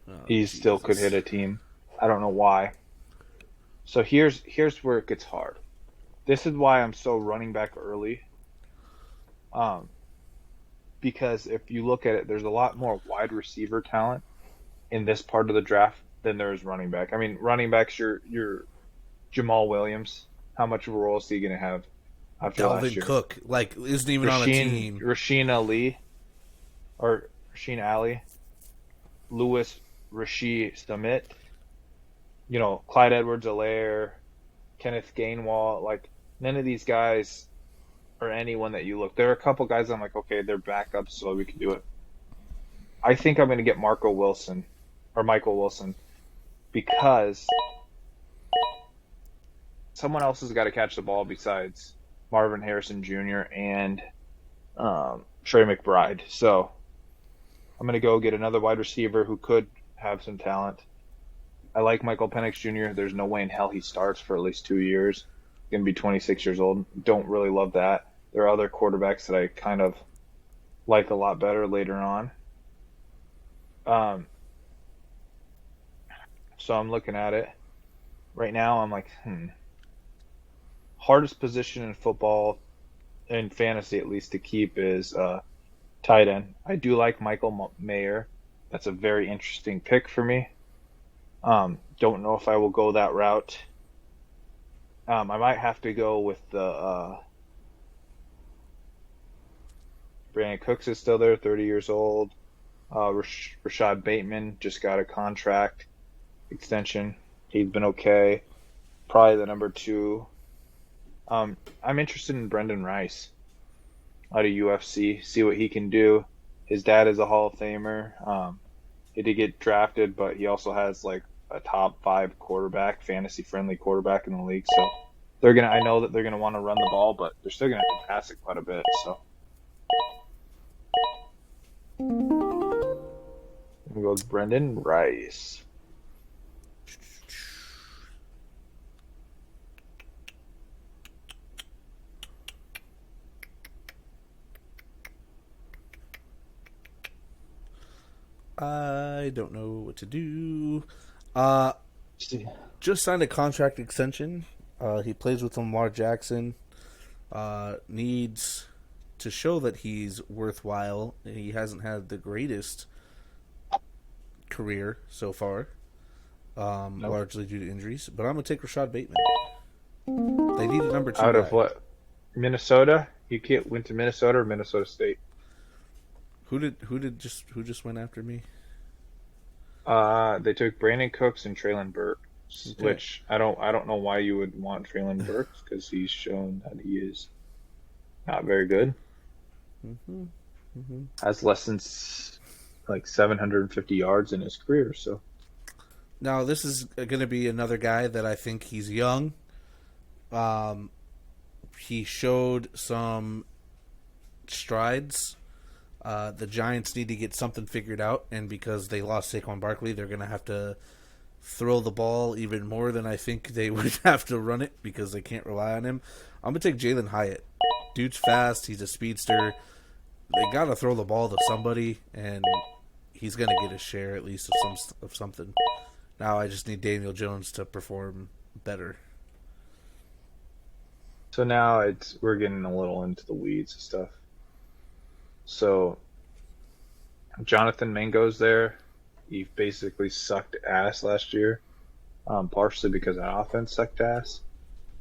Oh, he still could hit a team. I don't know why. So here's where it gets hard. This is why I'm so running back early. Because if you look at it, there's a lot more wide receiver talent in this part of the draft than there is running back. I mean, running backs, your Jamal Williams. How much of a role is he going to have after last Dalvin year? Cook, like, isn't even on a team. Rasheen Ali, Lewis Rasheed Summit, Clyde Edwards-Helaire, Kenneth Gainwell, like none of these guys are anyone that you look. There are a couple guys I'm like, okay, they're backups, so we can do it. I think I'm going to get Michael Wilson because someone else has got to catch the ball besides Marvin Harrison Jr. and Trey McBride. So I'm going to go get another wide receiver who could have some talent. I like Michael Penix Jr. There's no way in hell he starts for at least 2 years. He's going to be 26 years old. Don't really love that. There are other quarterbacks that I kind of like a lot better later on. So I'm looking at it. Right now I'm like, hardest position in football, in fantasy at least, to keep is tight end. I do like Michael Mayer. That's a very interesting pick for me. Don't know if I will go that route. I might have to go with the Brandon Cooks is still there, 30 years old. Rashad Bateman just got a contract extension. He's been okay. Probably the number 2. I'm interested in Brendan Rice out of UFC. See what he can do. His dad is a Hall of Famer. He did get drafted, but he also has like a top 5 quarterback, fantasy-friendly quarterback in the league. So I know that they're gonna want to run the ball, but they're still gonna have to pass it quite a bit. So we go with Brendan Rice. I don't know what to do. Just signed a contract extension. He plays with Lamar Jackson. Needs to show that he's worthwhile. He hasn't had the greatest career so far, largely due to injuries. But I'm gonna take Rashad Bateman. They need a number 2 Out guy. of what? Minnesota? You can't went to Minnesota or Minnesota State? Who just went after me? They took Brandon Cooks and Traylon Burks, Okay. which I don't know why you would want Traylon Burks because he's shown that he is not very good. Has less than like 750 yards in his career. So Now, this is going to be another guy that I think he's young. Um, he showed some strides. The Giants need to get something figured out, and because they lost Saquon Barkley, they're going to have to throw the ball even more than I think they would have to run it because they can't rely on him. I'm going to take Jalen Hyatt. Dude's fast. He's a speedster. They got to throw the ball to somebody, and he's going to get a share at least of something. Now I just need Daniel Jones to perform better. So now we're getting a little into the weeds and stuff. So Jonathan Mingo's there. He basically sucked ass last year, partially because that offense sucked ass.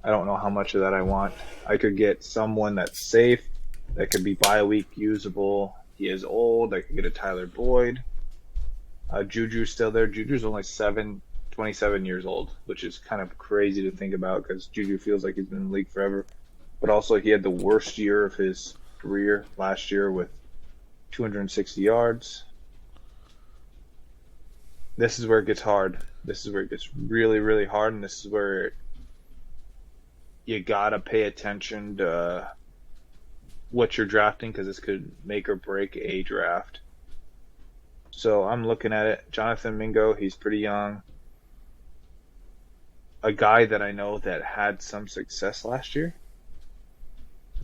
I don't know how much of that I want. I could get someone that's safe, that could be bye-week usable. He is old. I could get a Tyler Boyd. Juju's still there. Juju's only 27 years old, which is kind of crazy to think about because Juju feels like he's been in the league forever. But also, he had the worst year of his career last year with 260 yards. This is where it gets hard. This is where it gets really, really hard, and this is where you gotta pay attention to what you're drafting because this could make or break a draft. So I'm looking at it. Jonathan Mingo, he's pretty young. A guy that I know that had some success last year.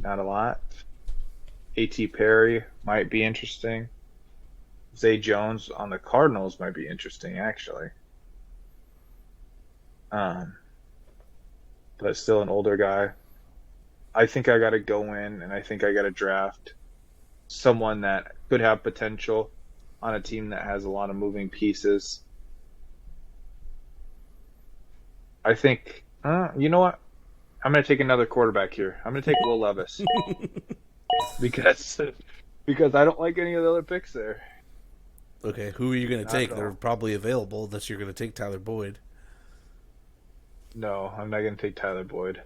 Not a lot. A.T. Perry might be interesting. Zay Jones on the Cardinals might be interesting, actually. But still an older guy. I think I got to go in and I think I got to draft someone that could have potential on a team that has a lot of moving pieces. I think, you know what? I'm going to take another quarterback here. I'm going to take Will Levis because I don't like any of the other picks there. Okay, who are you going to take? They're probably available unless you're going to take Tyler Boyd. No, I'm not going to take Tyler Boyd.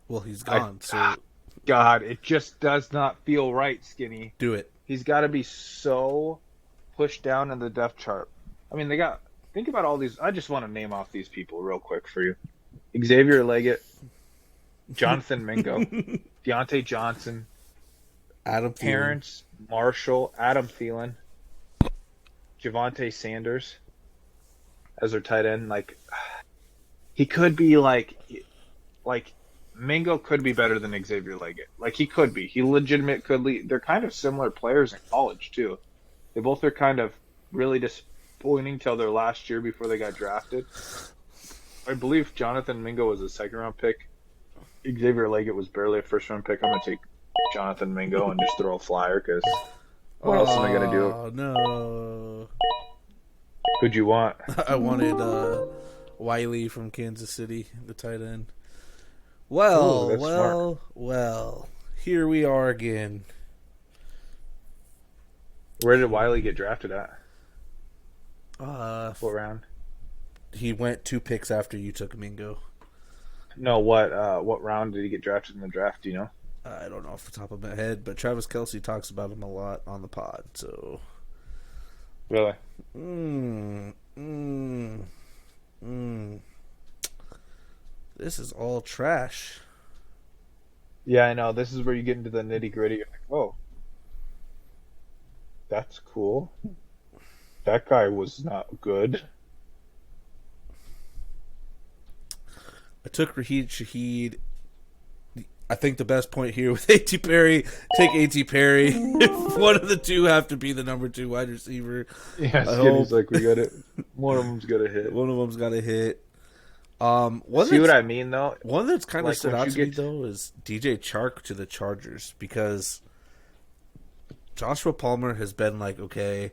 Well, he's gone, so... God, it just does not feel right, Skinny. Do it. He's got to be so pushed down in the depth chart. I mean, think about all these. I just want to name off these people real quick for you. Xavier Leggett, Jonathan Mingo, Deontay Johnson, Adam Terrence Marshall, Adam Thielen, Javonte Sanders as their tight end. Like, he could be like Mingo could be better than Xavier Leggett. Like, he could be. He legitimate could lead. They're kind of similar players in college, too. They both are kind of really disappointing till their last year before they got drafted. I believe Jonathan Mingo was a second-round pick. Xavier Leggett was barely a first-round pick. I'm going to take Jonathan Mingo and just throw a flyer because what else am I going to do? Oh, no. Who'd you want? I wanted Wiley from Kansas City, the tight end. Well, well, here we are again. Where did Wiley get drafted at? What round? He went 2 picks after you took Mingo. No, what round did he get drafted in the draft? Do you know? I don't know off the top of my head, but Travis Kelce talks about him a lot on the pod. So, really, this is all trash. Yeah, I know. This is where you get into the nitty gritty. You're like, oh, that's cool. That guy was not good. I took Raheed Shaheed. I think the best point here with A.T. Perry, take A.T. Perry. If one of the two have to be the number 2 wide receiver. Yeah, Skinny's like, we got it. One of them's got to hit. One of them's got to hit. See what I mean, though? One that's kind of like stood out to me, though, is DJ Chark to the Chargers, because Joshua Palmer has been like, okay,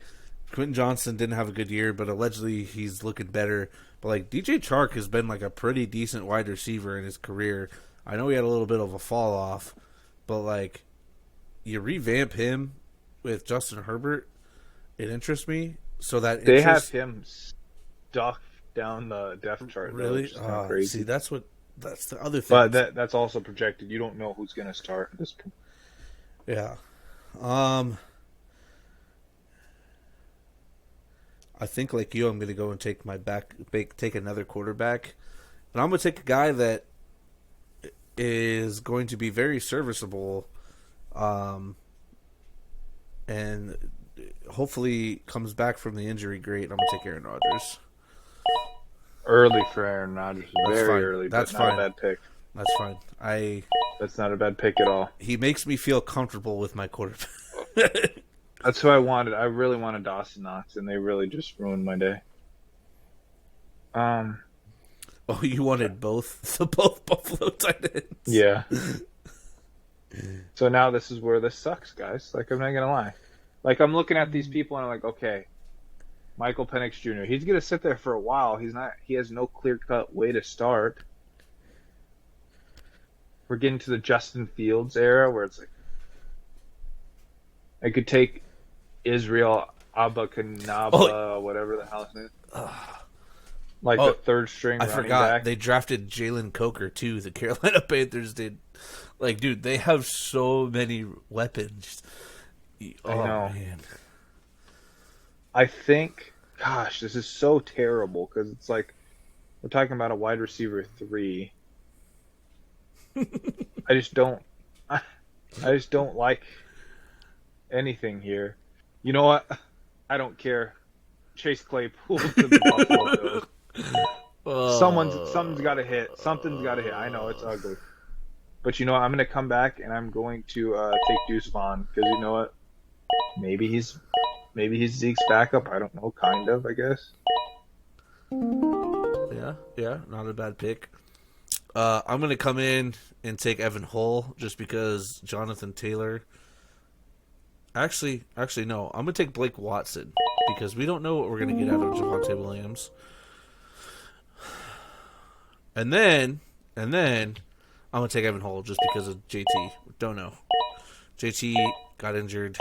Quentin Johnson didn't have a good year, but allegedly he's looking better. But, like, DJ Chark has been, like, a pretty decent wide receiver in his career. I know he had a little bit of a fall off, but, like, you revamp him with Justin Herbert, it interests me. So that they have him stuck down the depth chart. Really? Crazy. See, that's the other thing. But that's also projected. You don't know who's going to start at this point. Yeah. I think like you, I'm going to go and take another quarterback, and I'm going to take a guy that is going to be very serviceable, um, and hopefully comes back from the injury great. I'm going to take Aaron Rodgers. Early for Aaron Rodgers, That's very fine. early, That's but not a fine. bad pick. That's fine. That's not a bad pick at all. He makes me feel comfortable with my quarterback. That's who I wanted. I really wanted Dawson Knox, and they really just ruined my day. Oh, you wanted both Buffalo tight ends. Yeah. So now this is where this sucks, guys. Like, I'm not gonna lie. Like, I'm looking at these people and I'm like, okay, Michael Penix Jr. He's gonna sit there for a while. He has no clear-cut way to start. We're getting to the Justin Fields era where it's like I could take Israel Abakanaba, whatever the hell his name is. Like the third string I running forgot back. they drafted Jalen Coker too. The Carolina Panthers did. Like, dude, they have so many weapons. Oh, I know. Man. I think, gosh, this is so terrible because it's like we're talking about a wide receiver 3. I just don't like anything here. You know what? I don't care. Chase Claypool to the Buffalo Bills. Something's got to hit. Something's got to hit. I know it's ugly, but you know what? I'm going to come back and I'm going to take Deuce Vaughn because you know what? Maybe he's Zeke's backup. I don't know. Kind of, I guess. Yeah, not a bad pick. I'm going to come in and take Evan Hull just because Jonathan Taylor. Actually, no. I'm going to take Blake Watson because we don't know what we're going to get out of Javonte Williams. And then I'm going to take Evan Hull just because of JT. Don't know. JT got injured.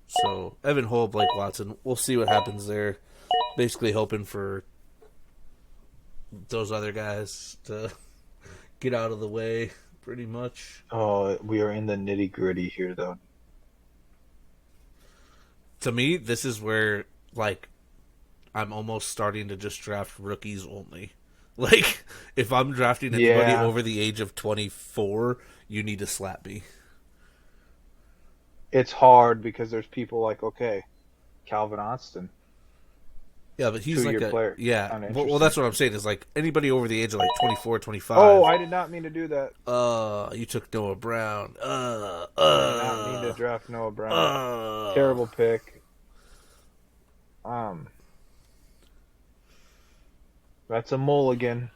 So, Evan Hull, Blake Watson. We'll see what happens there. Basically hoping for those other guys to get out of the way, pretty much. Oh, we are in the nitty-gritty here, though. To me, this is where, like, I'm almost starting to just draft rookies only. Like, if I'm drafting anybody over the age of 24, you need to slap me. It's hard because there's people like, okay, Calvin Austin. Yeah, but he's like a player. Yeah. Well, that's what I'm saying is like anybody over the age of like 24, 25. Oh, I did not mean to do that. You took Noah Brown. I did not mean to draft Noah Brown. Terrible pick. That's a mulligan.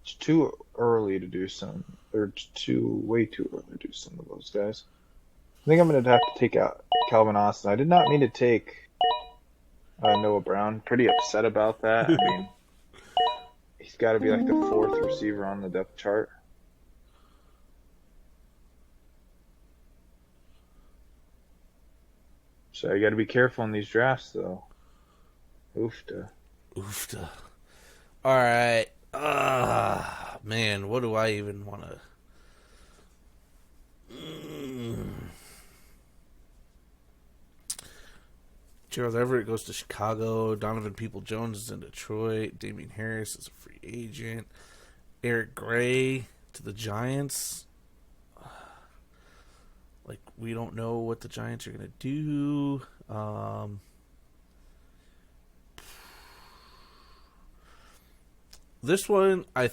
It's too early to do some, or way too early to do some of those guys. I think I'm going to have to take out Calvin Austin. I did not mean to take Noah Brown. Pretty upset about that. I mean, he's got to be like the 4th receiver on the depth chart. So I got to be careful in these drafts, though. Oofta. All right. Man, what do I even want to... Gerald Everett goes to Chicago. Donovan Peoples-Jones is in Detroit. Damian Harris is a free agent. Eric Gray to the Giants. Like, we don't know what the Giants are going to do. This one, yeah,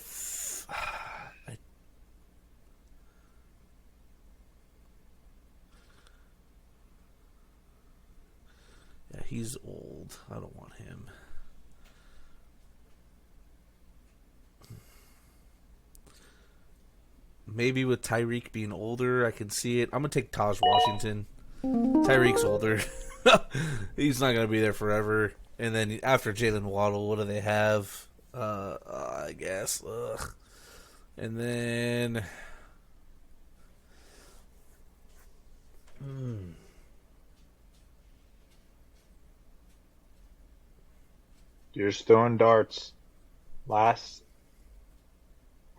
he's old. I don't want him. Maybe with Tyreek being older, I can see it. I'm going to take Taj Washington. Tyreek's older. He's not going to be there forever. And then after Jalen Waddle, what do they have? I guess. Ugh. And then... You're just throwing darts. Last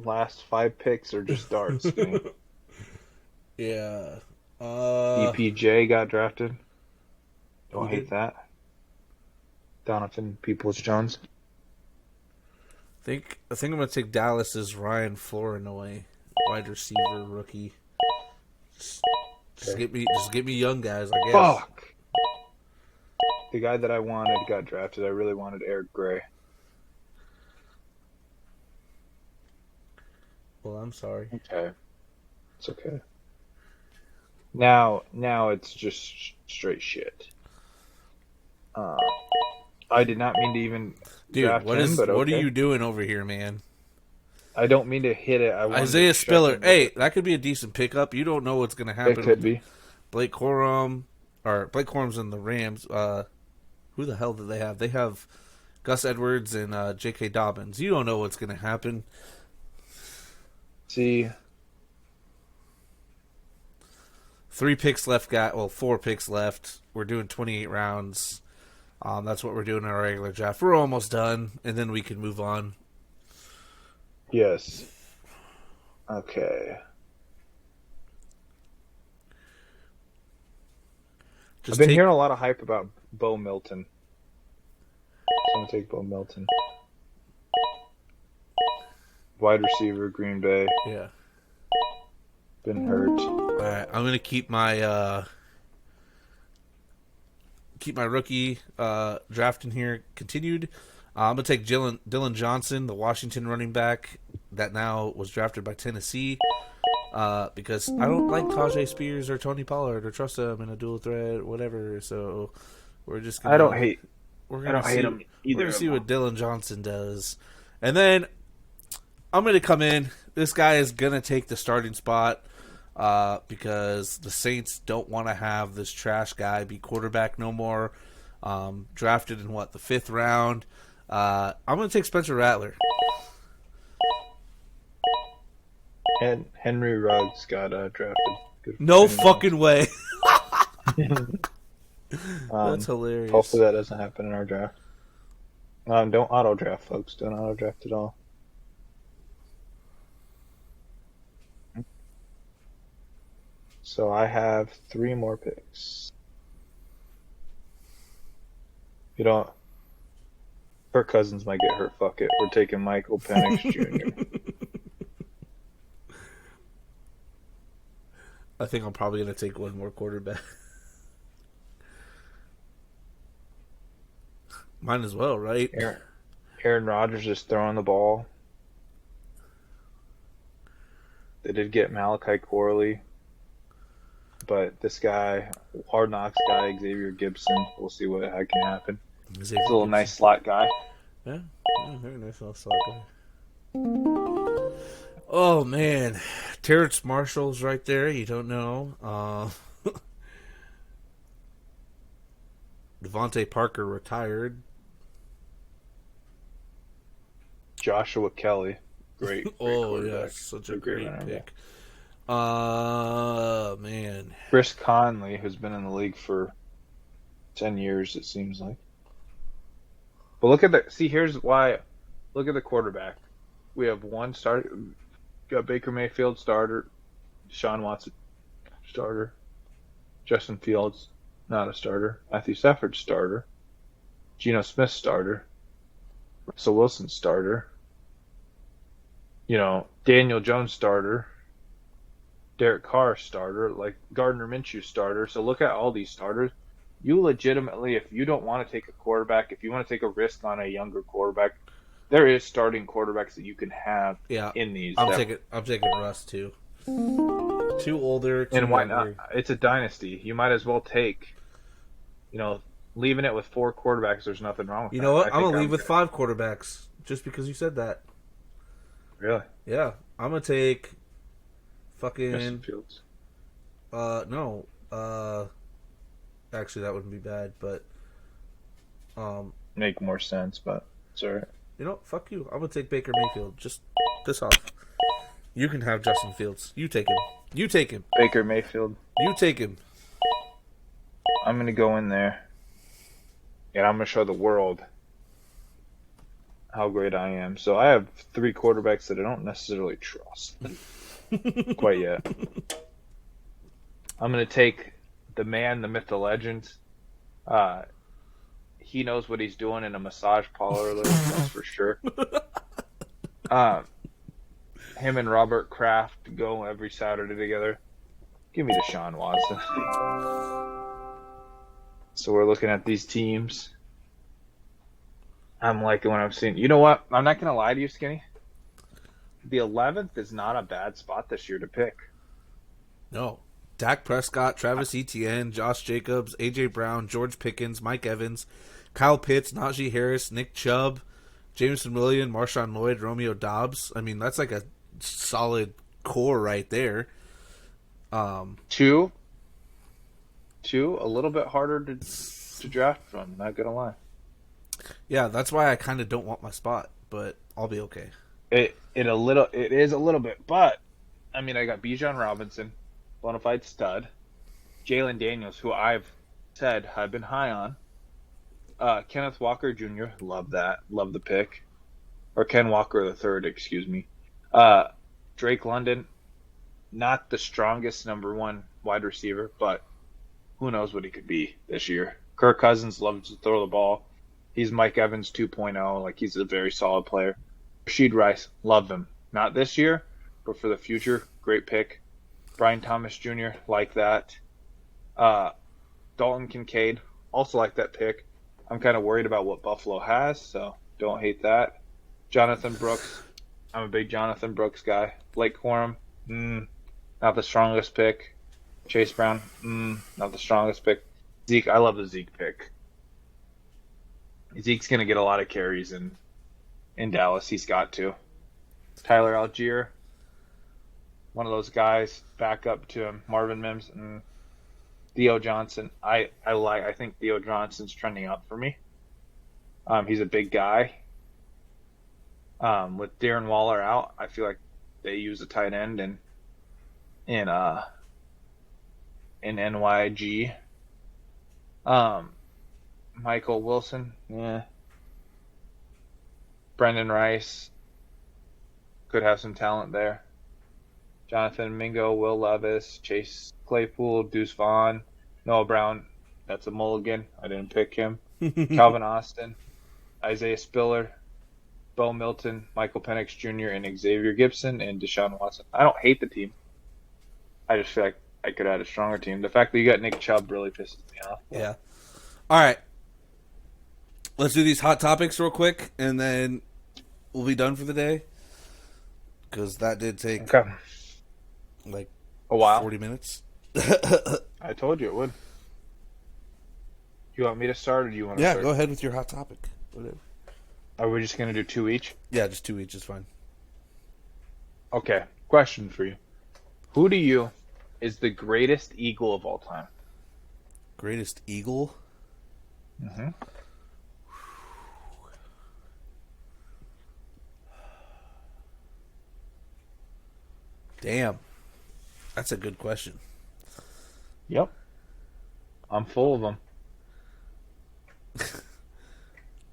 5 picks are just darts. Yeah. Uh, DPJ got drafted. who Don't hate did? that. Donovan Peoples-Jones. I think I'm gonna take Dallas's Ryan Flournoy, wide receiver rookie. Just, just Okay. get me young guys, I guess. Fuck. The guy that I wanted got drafted. I really wanted Eric Gray. Well, I'm sorry. Okay. It's okay. Now it's just straight shit. Uh, I did not mean to even Dude, draft him, but what are okay. you doing over here, man? I don't mean to hit it. I wanted to Isaiah strike Spiller. him with Hey, it. that could be a decent pickup. You don't know what's going to It happen could with be. Blake Corum, or Blake Corum's in the Rams. Who the hell do they have? They have Gus Edwards and J.K. Dobbins. You don't know what's going to happen. See, 3 picks left, got well, 4 picks left. We're doing 28 rounds. That's what we're doing in our regular draft. We're almost done, and then we can move on. yes. Okay. I've Just been take. hearing a lot of hype about Bo Milton. So I'm gonna take Bo Milton. Wide receiver, Green Bay. Yeah. Been hurt. All right. I'm gonna keep my rookie draft in here continued. I'm gonna take Dylan Johnson, the Washington running back that now was drafted by Tennessee. Because I don't like Tajay Spears or Tony Pollard or trust them in a dual threat, whatever. So we're just gonna I don't hate. we're I gonna don't hate see him we're either gonna of see them. what Dylan Johnson does, and then I'm gonna come in. This guy is gonna take the starting spot because the Saints don't want to have this trash guy be quarterback no more. Drafted in the 5th round. I'm gonna take Spencer Rattler. And Henry Ruggs got drafted. Good for No Henry fucking way. Ruggs. That's hilarious. Hopefully that doesn't happen in our draft. Don't auto draft, folks. Don't auto draft at all. So I have 3 more picks. You don't. Kirk Cousins might get hurt. Fuck it. We're taking Michael Penix Jr. I think I'm probably going to take one more quarterback. Might as well, right? Aaron Rodgers is throwing the ball. They did get Malachi Corley. But this guy, Hard Knocks guy, Xavier Gibson, we'll see what can happen. He's a little nice slot guy. Yeah, very nice little slot guy. Oh, man. Terrence Marshall's right there. You don't know. Devontae Parker retired. Joshua Kelly. Great Oh, yeah. quarterback. Such a great pick. Man. Chris Conley, who's been in the league for 10 years, it seems like. But look at here's why. Look at the quarterback. We have one starter. Got Baker Mayfield starter. Deshaun Watson starter. Justin Fields, not a starter. Matthew Stafford starter. Geno Smith starter. Russell Wilson starter. Daniel Jones starter. Derek Carr starter. Like Gardner Minshew starter. So look at all these starters. You legitimately, if you don't want to take a quarterback, if you want to take a risk on a younger quarterback, there is starting quarterbacks that you can have in these. I'm taking Russ too. Too older. Too and why younger. not? It's a dynasty. You might as well take, leaving it with 4 quarterbacks. There's nothing wrong with that. You know what? I'm going to leave with 5 quarterbacks just because you said that. Really? Yeah. I'm going to take fucking... Justin Fields. No. Actually, that wouldn't be bad, but... Make more sense, but it's alright. You know, fuck you. I'm going to take Baker Mayfield. Just piss off. You can have Justin Fields. You take him. You take him. Baker Mayfield. You take him. I'm going to go in there, and I'm going to show the world how great I am. So I have 3 quarterbacks that I don't necessarily trust quite yet. I'm gonna take the man, the myth, the legend. Uh, he knows what he's doing in a massage parlor, that's for sure. Uh, him and Robert Kraft go every Saturday together. Give me Deshaun Watson. So we're looking at these teams. I'm liking what I'm seeing. You know what? I'm not gonna lie to you, Skinny. The 11th is not a bad spot this year to pick. No. Dak Prescott, Travis Etienne, Josh Jacobs, A.J. Brown, George Pickens, Mike Evans, Kyle Pitts, Najee Harris, Nick Chubb, Jameson Williams, Marshawn Lloyd, Romeo Dobbs. I mean, that's like a solid core right there. Two, a little bit harder to draft from. Not gonna lie. Yeah, that's why I kind of don't want my spot, but I'll be okay. It is a little bit, but I mean, I got Bijan Robinson, bona fide stud, Jalen Daniels, who I've said I've been high on, Kenneth Walker Jr. Love that, love the pick, or Ken Walker the third, excuse me. Drake London, not the strongest number one wide receiver, but who knows what he could be this year. Kirk Cousins loves to throw the ball. He's Mike Evans 2.0. Like, he's a very solid player. Rashid Rice, love him. Not this year, but for the future, great pick. Brian Thomas Jr., like that. Dalton Kincaid, also like that pick. I'm kind of worried about what Buffalo has, so don't hate that. Jonathan Brooks, I'm a big Jonathan Brooks guy. Blake Corum, not the strongest pick. Chase Brown, not the strongest pick. Zeke, I love the Zeke pick. Zeke's going to get a lot of carries in Dallas. He's got to. Tyler Algier, one of those guys, back up to him. Marvin Mims, Theo Johnson. I think Theo Johnson's trending up for me. He's a big guy. With Darren Waller out, I feel like they use a tight end in NYG. Michael Wilson, yeah. Brendan Rice could have some talent there. Jonathan Mingo, Will Levis, Chase Claypool, Deuce Vaughn, Noah Brown. That's a mulligan. I didn't pick him. Calvin Austin, Isaiah Spiller, Bo Milton, Michael Penix Jr., and Xavier Gibson, and Deshaun Watson. I don't hate the team. I just feel like I could add a stronger team. The fact that you got Nick Chubb really pisses me off. Yeah. All right. Let's do these hot topics real quick, and then we'll be done for the day. Because that did take like a while, 40 minutes. I told you it would. You want me to start, or do you want to start? Yeah, go ahead with your hot topic. Whatever. Are we just going to do two each? Yeah, just two each is fine. Okay. Question for you. Who to you is the greatest Eagle of all time? Greatest Eagle? Mm-hmm. Damn. That's a good question. Yep. I'm full of them.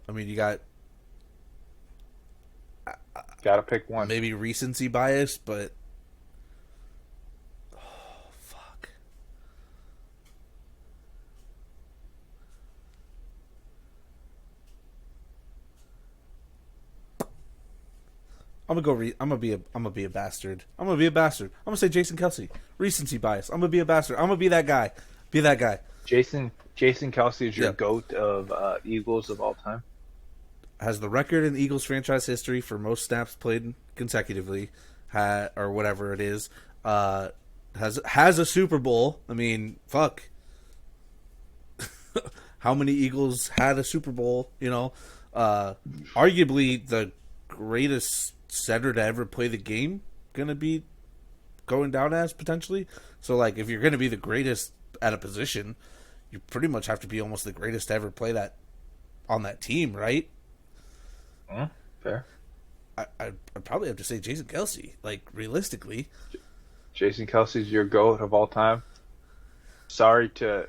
I mean, you got... Gotta pick one. Maybe recency bias, but... Oh, fuck. I'm gonna be a bastard. I'm gonna say Jason Kelsey. Recency bias. I'm gonna be a bastard. I'm gonna be that guy. Be that guy. Jason Kelsey is your GOAT of Eagles of all time. Has the record in Eagles franchise history for most snaps played consecutively, or whatever it is. Has a Super Bowl. I mean, fuck. How many Eagles had a Super Bowl? You know, arguably the greatest center to ever play the game gonna be going down as potentially. So like, if you're gonna be the greatest at a position, you pretty much have to be almost the greatest to ever play that on that team, right? Fair. I'd probably have to say Jason Kelsey. Like, realistically, Jason Kelsey's your GOAT of all time. Sorry to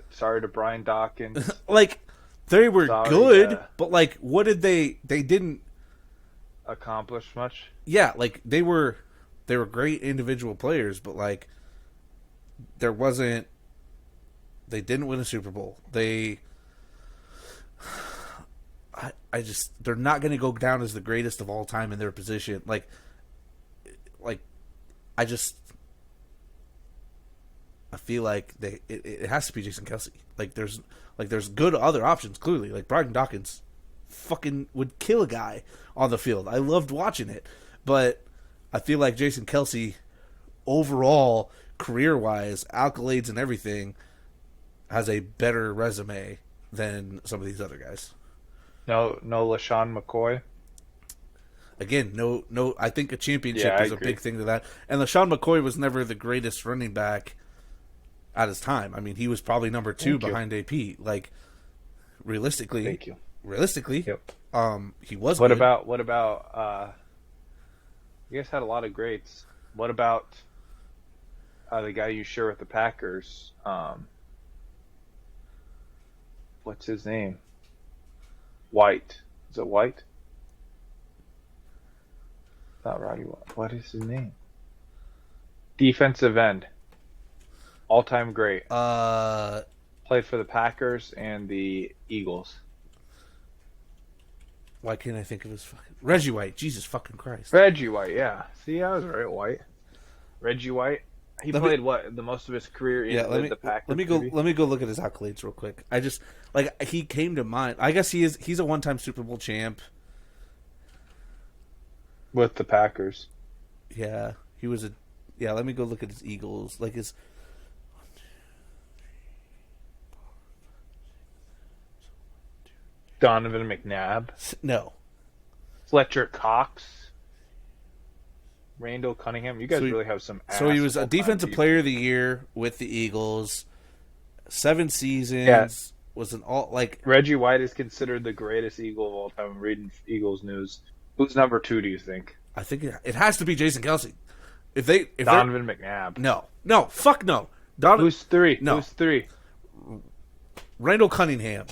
Brian Dawkins. Like, they were good, but like, what did they didn't accomplish much? Yeah, like they were great individual players, but like there wasn't They didn't win a Super Bowl. I just they're not going to go down as the greatest of all time in their position. Like I feel like it has to be Jason Kelsey. There's good other options clearly. Like Brian Dawkins, fucking would kill a guy on the field. I loved watching it, but I feel like Jason Kelsey, overall career wise, accolades and everything, has a better resume than some of these other guys. No LaShawn McCoy. Again, no. I think a championship is a big thing to that. And LaShawn McCoy was never the greatest running back at his time. I mean, he was probably number 2 behind AP. Like, realistically, Thank you. Yep. He was. What good. about? You guys had a lot of greats. What about the guy you share with the Packers? What's his name? White. Is it White? Not Roddy White. What is his name? Defensive end. All-time great. Played for the Packers and the Eagles. Why can't I think of his fucking Reggie White? Jesus fucking Christ. Reggie White, yeah. See, I was right, White. Reggie White. He played the most of his career in the Packers. Let me go look at his accolades real quick. I just he came to mind. I guess he's a one-time Super Bowl champ with the Packers. Yeah, he was a. Yeah, let me go look at his Eagles. Like his. Donovan McNabb. No. Fletcher Cox. Randall Cunningham. You guys really have some. So he was a defensive player of the year with the Eagles. 7 seasons. Yeah. Was an all like Reggie White is considered the greatest Eagle of all time. I'm reading Eagles news. Who's number 2? Do you think? I think it has to be Jason Kelsey. If Donovan McNabb. No, fuck no. Who's 3? No. Who's 3? Randall Cunningham.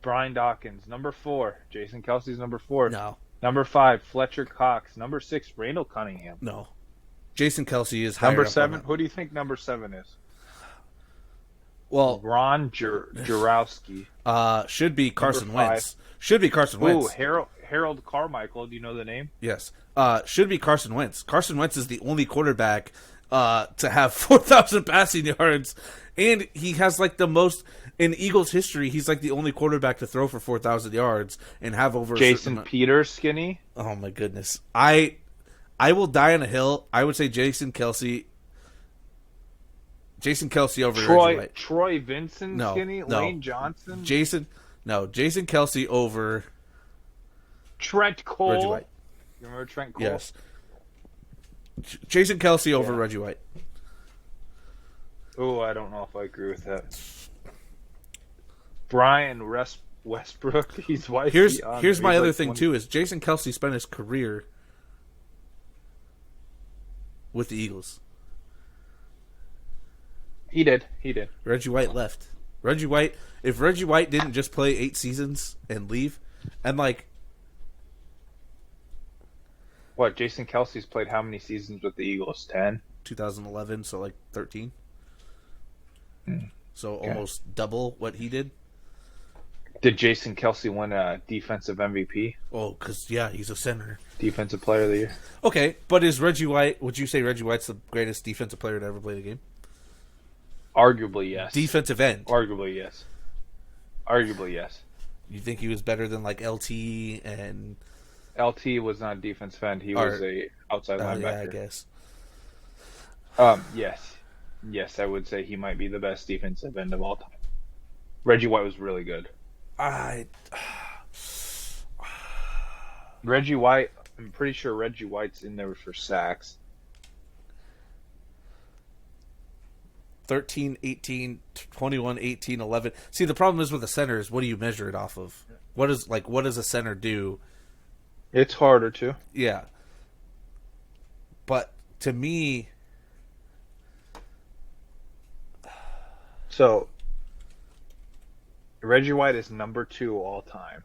Brian Dawkins. Number 4. Jason Kelsey's number 4. No. Number 5. Fletcher Cox. Number 6. Randall Cunningham. No. Jason Kelsey is higher number up 7. Who do you think number 7 is? Well, Ron Jurowski. Should be Carson Wentz. Should be Carson Wentz. Ooh, Harold Carmichael. Do you know the name? Yes. Should be Carson Wentz. Carson Wentz is the only quarterback to have 4,000 passing yards, and he has like the most in Eagles history. He's like the only quarterback to throw for 4,000 yards and have over. Jason Peters, skinny. Oh my goodness! I will die on a hill. I would say Jason Kelsey. Jason Kelsey over Reggie White. Troy Vincent, skinny. Lane Johnson. Jason Kelsey over Trent Cole. Reggie White. You remember Trent Cole? Yes. Jason Kelsey over Reggie White. Oh, I don't know if I agree with that. Brian Westbrook. He's white. Here's my other thing too: is Jason Kelsey spent his career with the Eagles. He did. Reggie White left. If Reggie White didn't just play 8 seasons and leave, and like, what? Jason Kelsey's played how many seasons with the Eagles? 10. 2011, so like 13. Hmm. So almost double what he did. Did Jason Kelsey win a defensive MVP? Oh, because he's a center. Defensive Player of the Year. Okay, but is Reggie White? Would you say Reggie White's the greatest defensive player to ever play the game? Arguably, yes. Defensive end. Arguably, yes. You think he was better than like LT and LT was not a defensive end. He was a outside linebacker. Yeah, I guess. Yes, I would say he might be the best defensive end of all time. Reggie White was really good. Reggie White, I'm pretty sure Reggie White's in there for sacks. 13, 18, 21, 18, 11. See, the problem is with the center is what do you measure it off of? What does a center do? It's harder to. Yeah. But to me, so Reggie White is number 2 all time.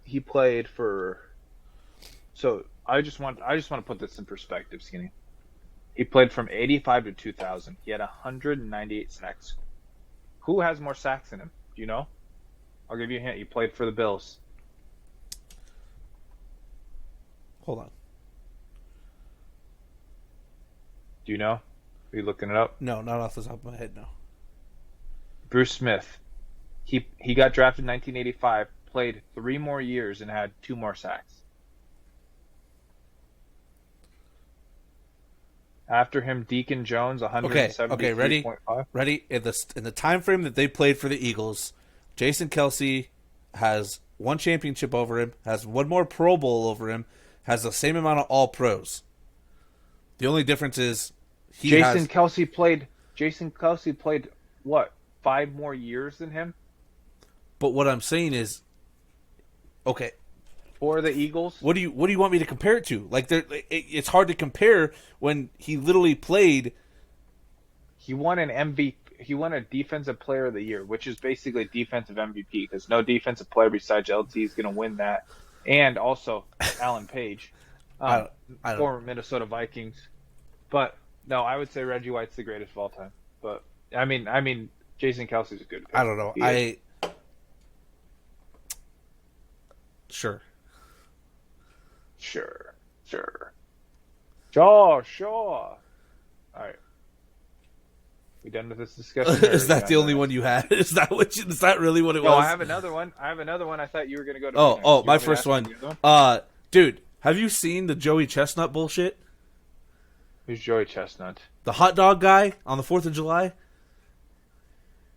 He played for. So I just want to put this in perspective, Skinny. He played from 85 to 2000. He had 198 sacks. Who has more sacks than him? Do you know? I'll give you a hint. He played for the Bills. Hold on. Do you know? Are you looking it up? No, not off the top of my head, no. Bruce Smith. He got drafted in 1985, played 3 more years, and had 2 more sacks. After him, Deacon Jones, 173.5. Okay, ready? In the time frame that they played for the Eagles, Jason Kelsey has 1 championship over him, has 1 more Pro Bowl over him, has the same amount of All Pros. The only difference is Jason Kelsey played what, 5 more years than him? But what I'm saying is, okay, for the Eagles. What do you want me to compare it to? Like, it's hard to compare when he literally played. He won an MVP. He won a Defensive Player of the Year, which is basically defensive MVP because no defensive player besides LT is going to win that. And also Alan Page, former Minnesota Vikings. But no, I would say Reggie White's the greatest of all time. But I mean, Jason Kelsey's a good pick. I don't know. Sure. Sure. All right. We done with this discussion? Is that the only one you had? Is that really what it was? No, I have another one. I thought you were going to go to. My first one. Dude, have you seen the Joey Chestnut bullshit? Who's Joey Chestnut? The hot dog guy on the 4th of July?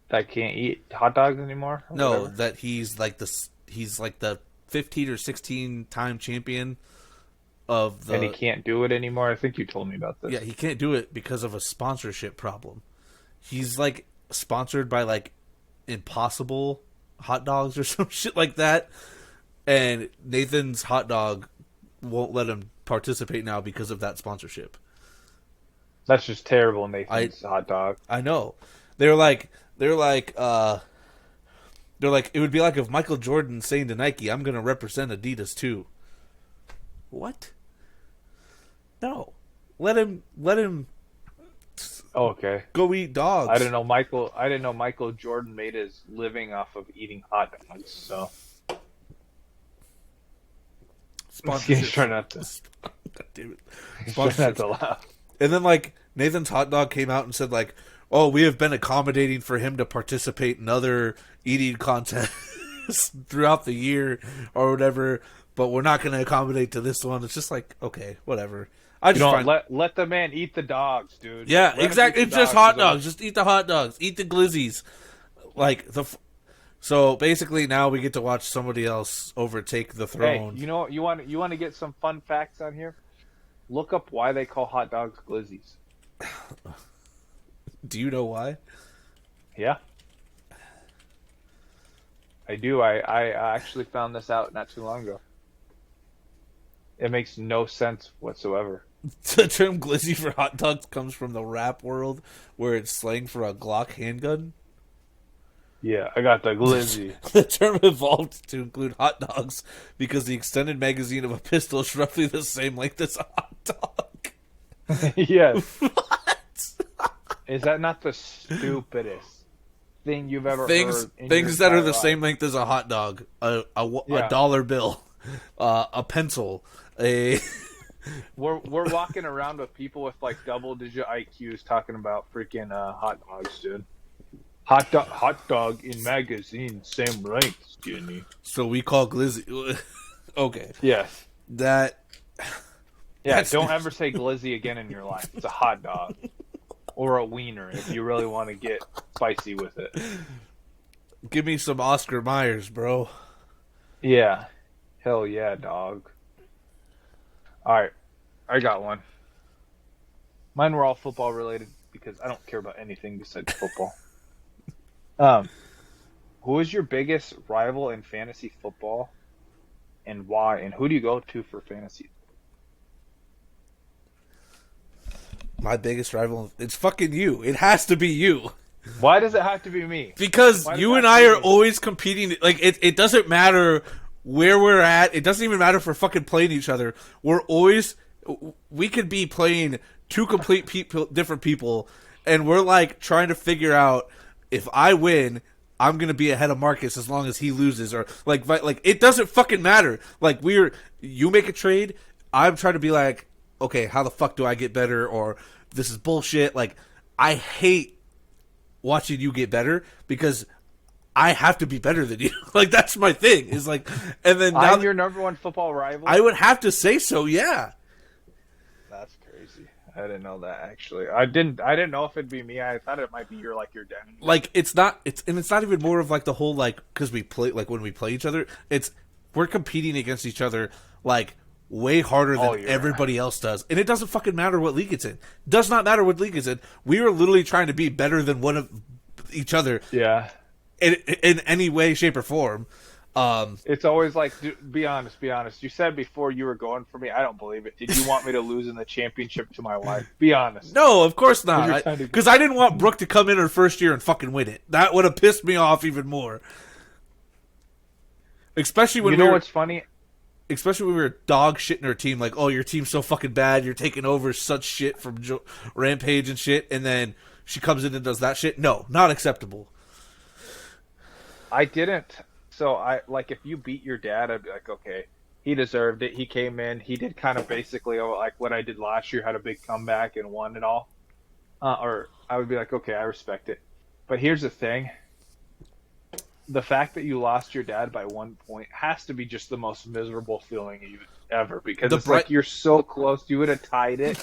That can't eat hot dogs anymore? No, whatever? that he's like the 15 or 16 time champion of the. And he can't do it anymore. I think you told me about this. Yeah, he can't do it because of a sponsorship problem. He's like sponsored by like Impossible hot dogs or some shit like that, and Nathan's hot dog won't let him participate now because of that sponsorship. That's just terrible, Nathan's hot dog. I know. They're like it would be like if Michael Jordan saying to Nike, "I'm going to represent Adidas too." What? No. Let him Oh, okay. go eat dogs. I didn't know Michael Jordan made his living off of eating hot dogs, so Sponsorship. Try not to. God damn it. Try not to laugh. And then like Nathan's hot dog came out and said like, "Oh, we have been accommodating for him to participate in other eating contests throughout the year or whatever, but we're not going to accommodate to this one." It's just like, okay, whatever. Let the man eat the dogs, dude. Yeah, exactly. It's just hot dogs. Just eat the hot dogs. Eat the glizzies. So basically, now we get to watch somebody else overtake the throne. Hey, you want to get some fun facts on here? Look up why they call hot dogs glizzies. Do you know why? Yeah, I do. I actually found this out not too long ago. It makes no sense whatsoever. The term glizzy for hot dogs comes from the rap world, where it's slang for a Glock handgun. Yeah, I got the glizzy. The term evolved to include hot dogs because the extended magazine of a pistol is roughly the same length as a hot dog. Yes. What? Is that not the stupidest thing you've ever heard? Things that are the same length as a hot dog, a dollar bill, a pencil, a. We're walking around with people with like double-digit IQs talking about freaking hot dogs, dude. Hot dog in magazine, same length, skinny. So we call glizzy. Okay. Yes. That. Yeah. Don't ever say glizzy again in your life. It's a hot dog or a wiener if you really want to get spicy with it. Give me some Oscar Myers, bro. Yeah. Hell yeah, dog. All right. I got one. Mine were all football related because I don't care about anything besides football. Who is your biggest rival in fantasy football and why? And who do you go to for fantasy? My biggest rival? It's fucking you. It has to be you. Why does it have to be me? Because you and I are always competing. Like, it doesn't matter where we're at. It doesn't even matter if we're fucking playing each other. We could be playing two complete different people, and we're like trying to figure out if I win, I'm gonna be ahead of Marcus as long as he loses, or like it doesn't fucking matter. Like you make a trade, I'm trying to be like, okay, how the fuck do I get better? Or this is bullshit. Like I hate watching you get better because I have to be better than you. Like that's my thing. Is like, and then now I'm your number one football rival. I would have to say so. Yeah. That's crazy. I didn't know that actually. I didn't know if it'd be me. I thought it might be your dad. Like it's not even more of like the whole like because we play like when we play each other, we're competing against each other like way harder than everybody else does, and it doesn't fucking matter what league it's in. Does not matter what league it's in. We are literally trying to be better than one of each other. Yeah. In any way, shape, or form. It's always like, be honest. You said before you were going for me. I don't believe it. Did you want me to lose in the championship to my wife? Be honest. No, of course not. Because I didn't want Brooke to come in her first year and fucking win it. That would have pissed me off even more. Especially when what's funny? Especially when we were dog shitting her team, like, oh, your team's so fucking bad, you're taking over such shit from Rampage and shit, and then she comes in and does that shit. No, not acceptable. I didn't. So if you beat your dad, I'd be like, okay, he deserved it. He came in. He did kind of basically like what I did last year, had a big comeback and won it all. Or I would be like, okay, I respect it. But here's the thing. The fact that you lost your dad by 1 point has to be just the most miserable feeling ever because it's like you're so close. You would have tied it.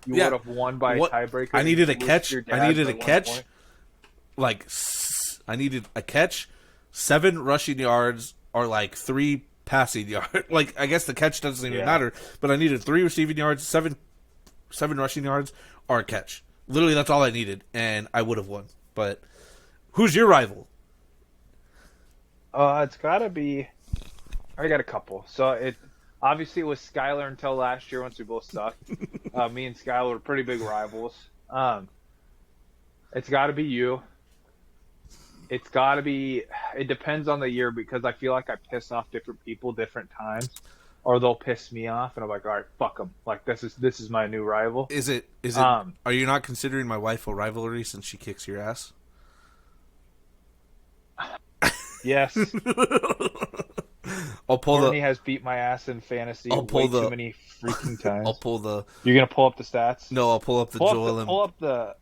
You would have won by a tiebreaker. I needed a catch. I needed a catch. I needed a catch. 7 rushing yards or like 3 passing yards. Like I guess the catch doesn't even matter, but I needed 3 receiving yards, 7 rushing yards, or a catch. Literally, that's all I needed, and I would have won. But who's your rival? It's gotta be. I got a couple. So it was Skylar until last year once we both sucked. Me and Skylar were pretty big rivals. It's got to be you. It's got to be. It depends on the year because I feel like I piss off different people different times, or they'll piss me off, and I'm like, all right, fuck them. Like this is my new rival. Is it? Are you not considering my wife a rivalry since she kicks your ass? Yes. Courtney has beat my ass in fantasy too many freaking times. I'll pull the. You're gonna pull up the stats? No, I'll pull up the Joel. Pull up the.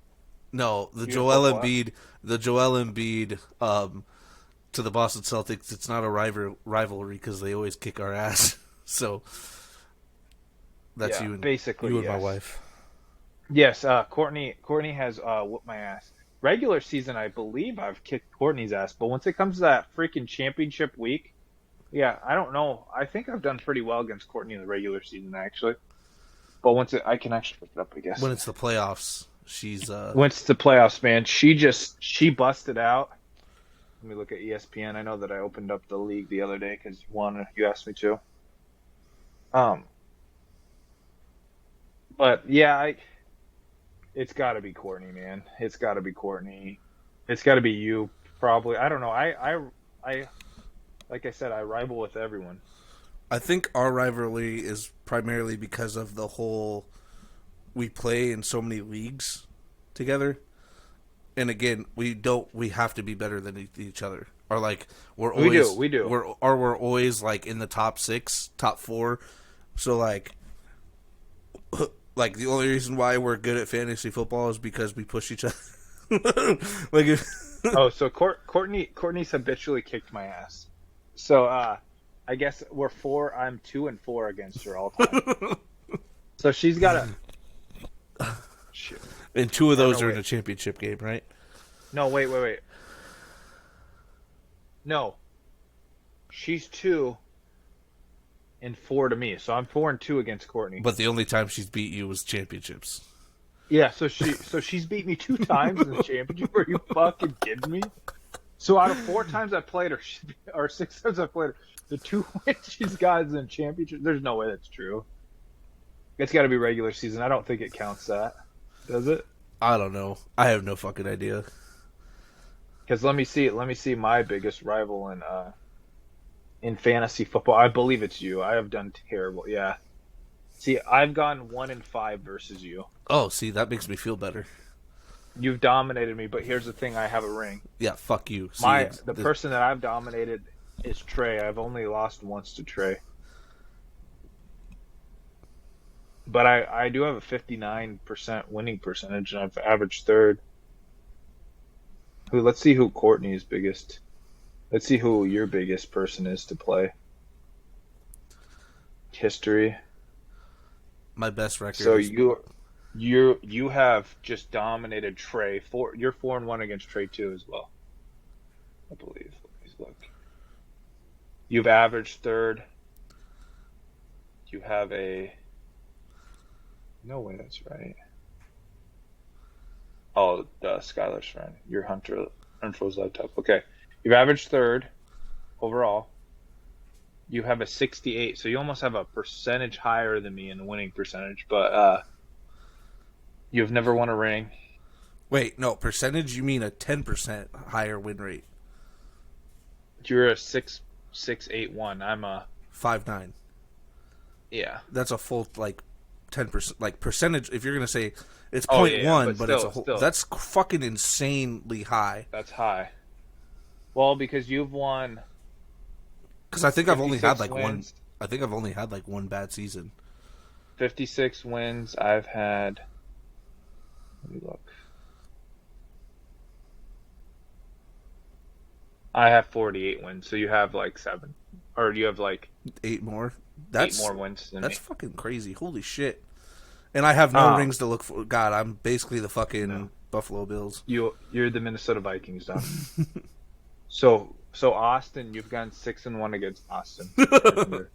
No, the Joel Embiid. The Joel Embiid to the Boston Celtics. It's not a rivalry because they always kick our ass. So that's you and basically you and my wife. Yes, Courtney has whooped my ass. Regular season, I believe I've kicked Courtney's ass, but once it comes to that freaking championship week, I don't know. I think I've done pretty well against Courtney in the regular season, actually. But I can actually pick it up, I guess. When it's the playoffs, she's When it's the playoffs, man, she busted out. Let me look at ESPN. I know that I opened up the league the other day because you asked me to. But yeah, it's got to be Courtney, man. It's got to be Courtney. It's got to be you, probably. I don't know. I like I said, I rival with everyone. I think our rivalry is primarily because of the whole we play in so many leagues together. And again, we have to be better than each other. Or like we do. We're always like in the top 6, top 4. So like the only reason why we're good at fantasy football is because we push each other. So Courtney's habitually kicked my ass. So I guess we're 4. I'm 2-4 against her all time. So she's got a. Shit. And 2 of those are in a championship game, right? No, wait. No. She's 2-4 to me, so I'm 4-2 against Courtney. But the only time she's beat you was championships. Yeah, so she's beat me 2 times in the championship. Are you fucking kidding me? So out of 4 times I played her, or 6 times I played her, the 2 wins she's got is in championship. There's no way that's true. It's got to be regular season. I don't think it counts that. Does it? I don't know. I have no fucking idea. Because let me see my biggest rival in fantasy football. I believe it's you. I have done terrible. Yeah. See, I've gone 1-5 versus you. Oh, see, that makes me feel better. You've dominated me, but here's the thing: I have a ring. Yeah, fuck you. See, The person that I've dominated is Trey. I've only lost once to Trey, but I do have a 59% winning percentage, and I've averaged third. Let's see who Courtney's biggest. Let's see who your biggest person is to play. History. my best record. So is, you have just dominated Trey. You're 4-1 against Trey too as well, I believe. Please look. You've averaged third. You have a. No way, that's right. Oh, Skylar's friend. Your Hunter Inflo's laptop. Okay, you've averaged third overall. You have a 68, so you almost have a percentage higher than me in the winning percentage, but you've never won a ring. Wait, no, percentage? You mean a 10% higher win rate? You're a 6.681. I'm a 5.9. yeah. That's a full, like, 10%. Like, percentage, if you're going to say it's Oh, 0.1, yeah, but it's a whole. still. That's fucking insanely high. That's high. Well, because you've won. Because I think I've only had, like, wins. one. I think I've only had, like, one bad season. 56 wins. I've had. Let me look. I have 48 wins, so you have like 7, or you have like 8 more. 8 more wins than me. That's fucking crazy. Holy shit. And I have no rings to look for. God, I'm basically the fucking Buffalo Bills. You're the Minnesota Vikings, though. So Austin, you've gone 6-1 against Austin.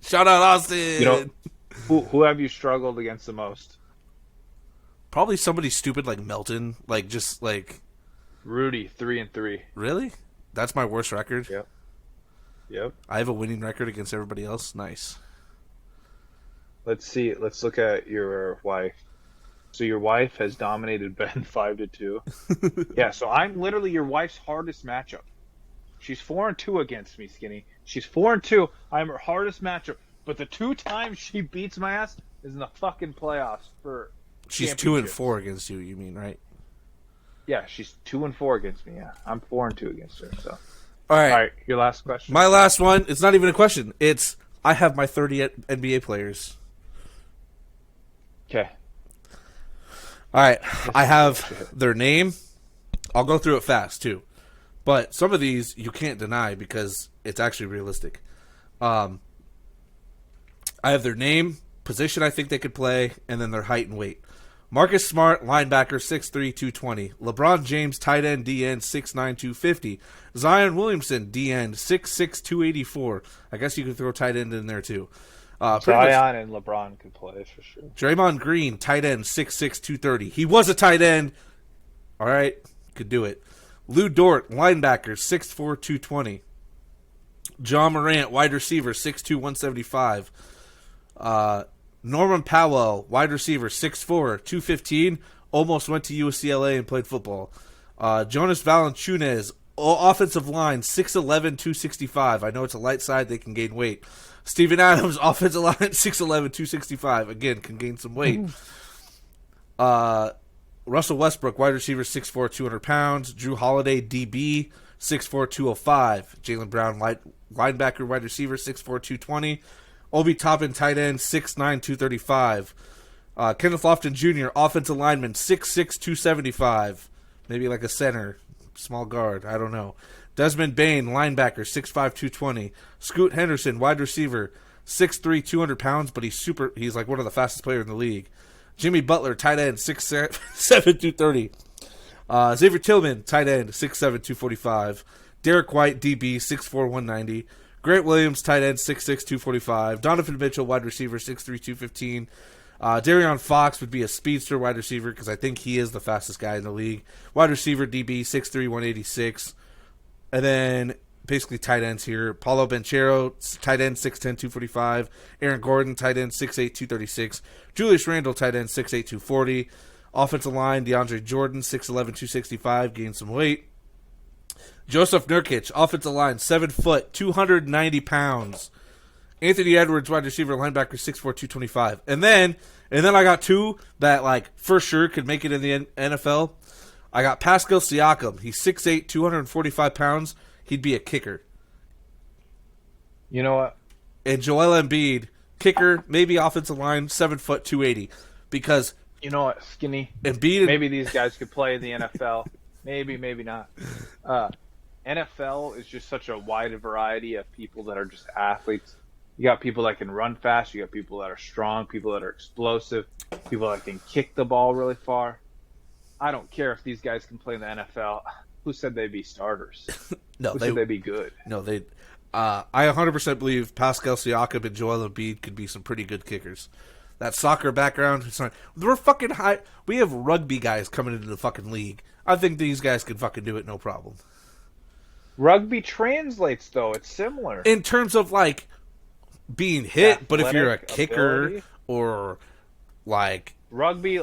Shout out Austin. You know, who have you struggled against the most? Probably somebody stupid like Melton, like just like Rudy, 3-3. Really? That's my worst record. Yep. I have a winning record against everybody else. Nice. Let's see. Let's look at your wife. So your wife has dominated Ben 5-2. Yeah. So I'm literally your wife's hardest matchup. She's 4-2 against me, Skinny. She's 4-2. I'm her hardest matchup. But the 2 times she beats my ass is in the fucking playoffs for. She's 2-4 against you. You mean, right? Yeah, she's 2-4 against me. Yeah, I'm 4-2 against her. So, all right. Your last question. My last one. It's not even a question. It's I have my 30 NBA players. Okay. All right. I have their name. I'll go through it fast too, but some of these you can't deny because it's actually realistic. I have their name, position I think they could play, and then their height and weight. Marcus Smart, linebacker, 6'3", 220. LeBron James, tight end, DN, 6'9", 250. Zion Williamson, DN, 6'6", 284. I guess you could throw tight end in there, too. Zion and LeBron could play, for sure. Draymond Green, tight end, 6'6", 230. He was a tight end. All right, could do it. Lou Dort, linebacker, 6'4", 220. John Morant, wide receiver, 6'2", 175. Norman Powell, wide receiver, 6'4", 215, almost went to UCLA and played football. Jonas Valanciunas, offensive line, 6'11", 265. I know it's a light side, they can gain weight. Steven Adams, offensive line, 6'11", 265. Again, can gain some weight. Russell Westbrook, wide receiver, 6'4", 200 pounds. Drew Holiday, DB, 6'4", 205. Jaylen Brown, linebacker, wide receiver, 6'4", 220. Obi Toppin, tight end, 6'9", 235. Kenneth Lofton Jr., offensive lineman, 6'6", 275. Maybe like a center, small guard, I don't know. Desmond Bain, linebacker, 6'5", 220. Scoot Henderson, wide receiver, 6'3", 200 pounds, but he's like one of the fastest players in the league. Jimmy Butler, tight end, 6'7", 230. Xavier Tillman, tight end, 6'7", 245. Derek White, DB, 6'4", 190. Grant Williams, tight end, 6'6", 245. Donovan Mitchell, wide receiver, 6'3", 215. Darion Fox would be a speedster wide receiver because I think he is the fastest guy in the league. Wide receiver, DB, 6'3", 186. And then basically tight ends here. Paulo Banchero, tight end, 6'10", 245. Aaron Gordon, tight end, 6'8", 236. Julius Randle, tight end, 6'8", 240. Offensive line, DeAndre Jordan, 6'11", 265. Gained some weight. Joseph Nurkic, offensive line, 7 foot, 290 pounds. Anthony Edwards, wide receiver, linebacker, 6'4", 225. And then I got two that, like, for sure could make it in the NFL. I got Pascal Siakam. He's 6'8", 245 pounds. He'd be a kicker. You know what? And Joel Embiid, kicker, maybe offensive line, 7 foot, 280. Because you know what, Skinny? Embiid, maybe these guys could play in the NFL. Maybe not. NFL is just such a wide variety of people that are just athletes. You got people that can run fast. You got people that are strong, people that are explosive, people that can kick the ball really far. I don't care if these guys can play in the NFL. Who said they'd be starters? No, Who said they'd be good? No, they. I 100% believe Pascal Siakam and Joel Embiid could be some pretty good kickers. That soccer background, we're fucking high. We have rugby guys coming into the fucking league. I think these guys could fucking do it, no problem. Rugby translates though; it's similar in terms of like being hit. Athletic but if you're a kicker ability. or like rugby,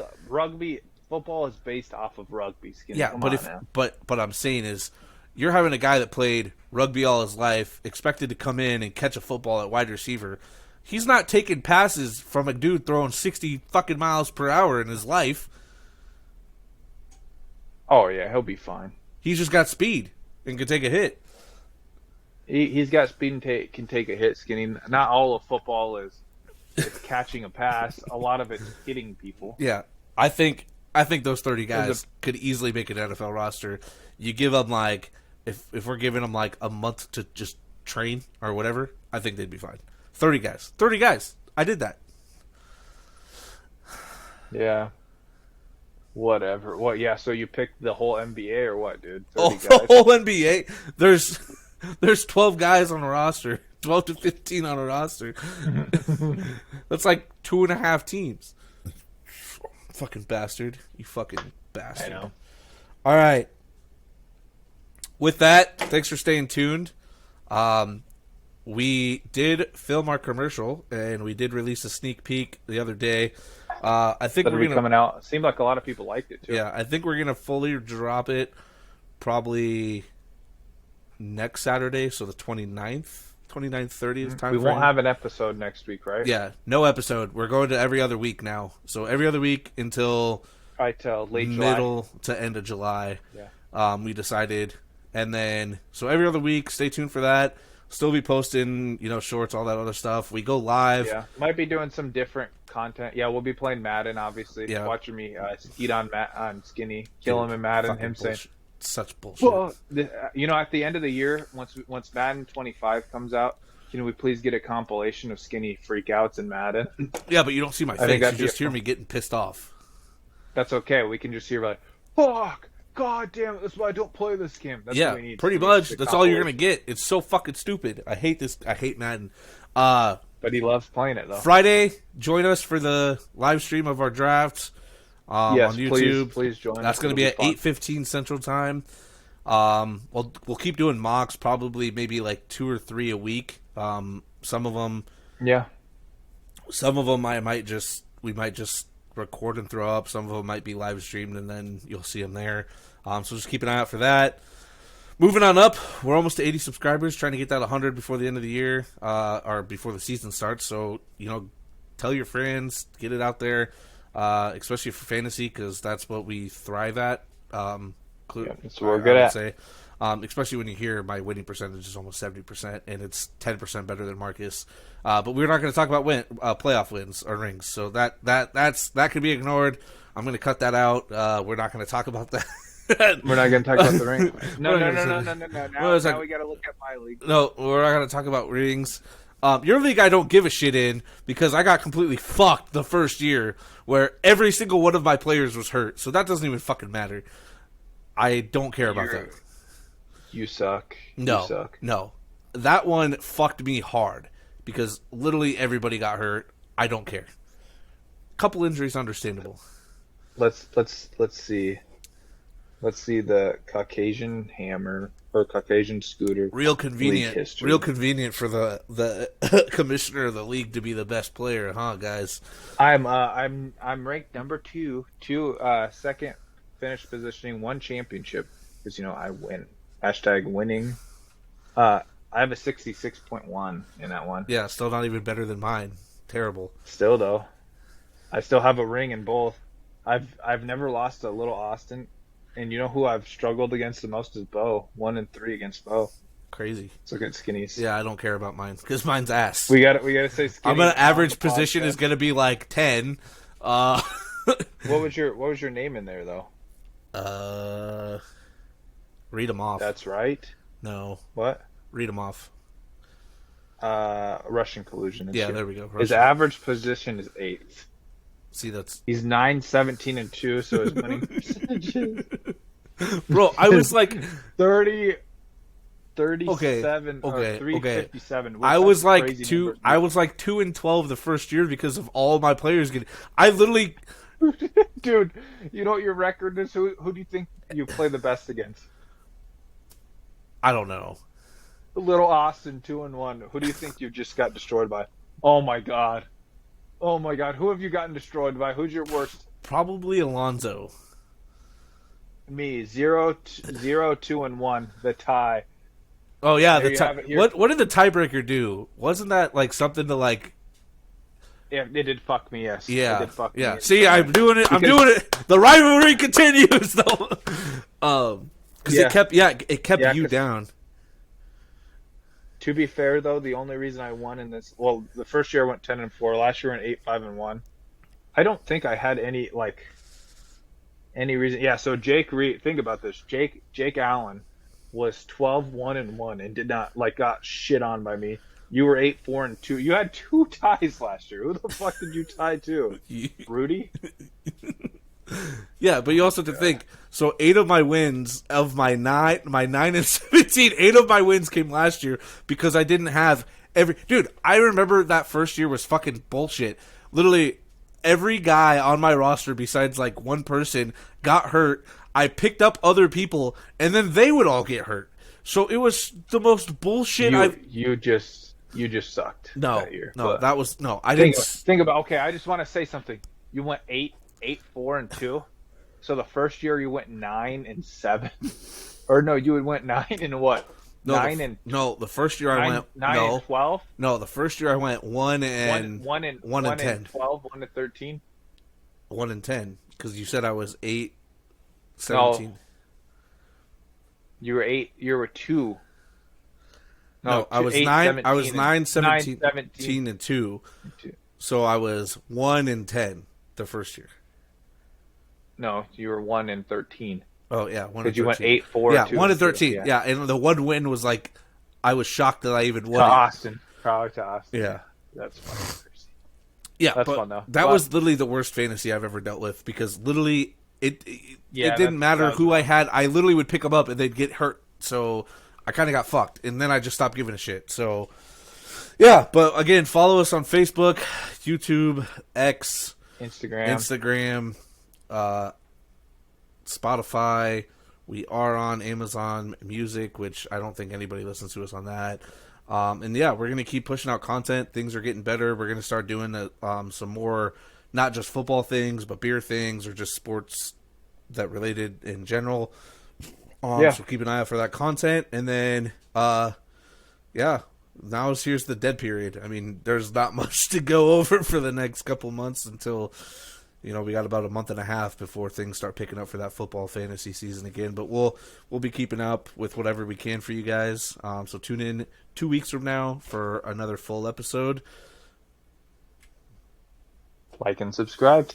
football is based off of rugby. Skinny. Yeah, but I'm saying is, you're having a guy that played rugby all his life, expected to come in and catch a football at wide receiver. He's not taking passes from a dude throwing 60 fucking miles per hour in his life. Oh yeah, he'll be fine. He's just got speed and can take a hit. He's got speed and can take a hit, Skinny. Not all of football is catching a pass. A lot of it's hitting people. Yeah, I think those 30 guys could easily make an NFL roster. You give them like, if we're giving them like a month to just train or whatever, I think they'd be fine. 30 guys. I did that. Yeah. Whatever. What? Yeah. So you picked the whole NBA or what, dude? 30 Oh, guys? the whole NBA. There's 12 guys on the roster, 12 to 15 on a roster. That's like 2.5 teams. Fucking bastard. You fucking bastard. I know. All right. With that, thanks for staying tuned. We did film our commercial, and we did release a sneak peek the other day. I think That'll we're be coming out. It seemed like a lot of people liked it too. Yeah, I think we're gonna fully drop it probably next Saturday, so the 29th, 30th time. We won't have an episode next week, right? Yeah, no episode. We're going to every other week now. So every other week until Right till late middle July. to end of July. Yeah. We decided, and then so every other week. Stay tuned for that. Still be posting, shorts, all that other stuff. We go live. Yeah, might be doing some different content. Yeah, we'll be playing Madden, obviously. Yeah. Watching me eat on Skinny, kill him in Madden. Him saying, such bullshit. well, at the end of the year, once Madden 25 comes out, can we please get a compilation of Skinny freakouts in Madden? Yeah, but you don't see my face. You just hear me getting pissed off. That's okay. We can just hear like, fuck, god damn it, that's why I don't play this game. That's what we need. Pretty much. That's all you're going to get. It's so fucking stupid. I hate this. I hate Madden. But he loves playing it, though. Friday, join us for the live stream of our drafts on YouTube. Please join us. That's going to be at 8:15 Central Time. We'll keep doing mocks, probably maybe like 2 or 3 a week. Some of them, we might just record and throw up. Some of them might be live streamed, and then you'll see them there. So just keep an eye out for that. Moving on up, we're almost to 80 subscribers, trying to get that 100 before the end of the year, or before the season starts. So, tell your friends, get it out there, especially for fantasy, because that's what we thrive at. That's what we're good at. Say. Especially when you hear my winning percentage is almost 70%, and it's 10% better than Marcus. But we're not going to talk about playoff wins or rings, so that could be ignored. I'm going to cut that out. We're not going to talk about that. We're not going to talk about the ring. No. Now we got to look at my league. No, we're not going to talk about rings. Your league I don't give a shit in because I got completely fucked the first year where every single one of my players was hurt. So that doesn't even fucking matter. I don't care about that. You suck. No, you suck. No. That one fucked me hard because literally everybody got hurt. I don't care. Couple injuries, understandable. Let's see. Let's see the Caucasian hammer or Caucasian scooter. Real convenient for the commissioner of the league to be the best player, huh, guys? I'm ranked number 2, second finish positioning, 1 championship because I win. #winning. I have a 66.1 in that one. Yeah, still not even better than mine. Terrible. Still though, I still have a ring in both. I've never lost to Little Austin, and you know who I've struggled against the most is Bo. 1-3 against Bo. Crazy. So against Skinnies. Yeah, I don't care about mine because mine's ass. We got to say Skinnies. I'm gonna average position is gonna be like 10. What was your name in there though? Read them off. That's right. No. What? Read them off. Russian collusion. Yeah, there we go. His average position is 8th. See, that's he's 9-17-2, so his winning percentage is bro. I was like 30, okay, 37, okay, or 357. I was like 2. I was like 2-12 the first year because of all my players getting. I literally, dude. You know what your record is? Who do you think you play the best against? I don't know. Little Austin 2-1. Who do you think you just got destroyed by? Oh my god. Oh my god. Who have you gotten destroyed by? Who's your worst? Probably Alonzo. Me 0-2-1. The tie. Oh yeah, the tie. What did the tiebreaker do? Wasn't that like something to like? Yeah, it did fuck me. Yes. Yeah. It did fuck yeah. me. See, I'm doing it. I'm doing it. The rivalry continues though. Because it kept you down. To be fair, though, the only reason I won in this, well, the first year I went 10-4. Last year I went 8-5-1. I don't think I had any reason. Yeah. So Jake Reed, think about this. Jake Allen was 12-1-1 and did not got shit on by me. You were 8-4-2. You had 2 ties last year. Who the fuck did you tie to? Rudy? Yeah, but you also have to think. So 8 of my wins of my 9-17, 8 of my wins came last year because I didn't have every. Dude, I remember that first year was fucking bullshit. Literally, every guy on my roster besides like one person got hurt. I picked up other people, and then they would all get hurt. So it was the most bullshit. You just sucked. That year. That was no. I didn't think about. Okay, I just want to say something. You went 8-4-2. So the first year you went 9-7, or no, you went 9 and what? No, the first year I went 9-12. No, the first year I went 1-10, 1-12, 1-13, 1-10. Because you said I was 8-17. No, you were 8. You were 2. No, I was 9. I was 9-17-2. So I was 1-10 the first year. No, you were 1-13. Oh yeah, 1-13. Because you went 8-4. Yeah, 1-13. Yeah, and the one win was like, I was shocked that I even won. Probably to Austin. Yeah, that's fun. Yeah, that's but fun though. That was literally the worst fantasy I've ever dealt with because literally it didn't matter who I had. I literally would pick them up and they'd get hurt. So I kind of got fucked, and then I just stopped giving a shit. So yeah, but again, follow us on Facebook, YouTube, X, Instagram. Spotify. We are on Amazon Music, which I don't think anybody listens to us on that. And yeah, we're gonna keep pushing out content. Things are getting better. We're gonna start doing some more, not just football things, but beer things or just sports that related in general. So keep an eye out for that content. And then, now here's the dead period. I mean, there's not much to go over for the next couple months until. We got about a month and a half before things start picking up for that football fantasy season again. But we'll be keeping up with whatever we can for you guys. So tune in 2 weeks from now for another full episode. Like and subscribe.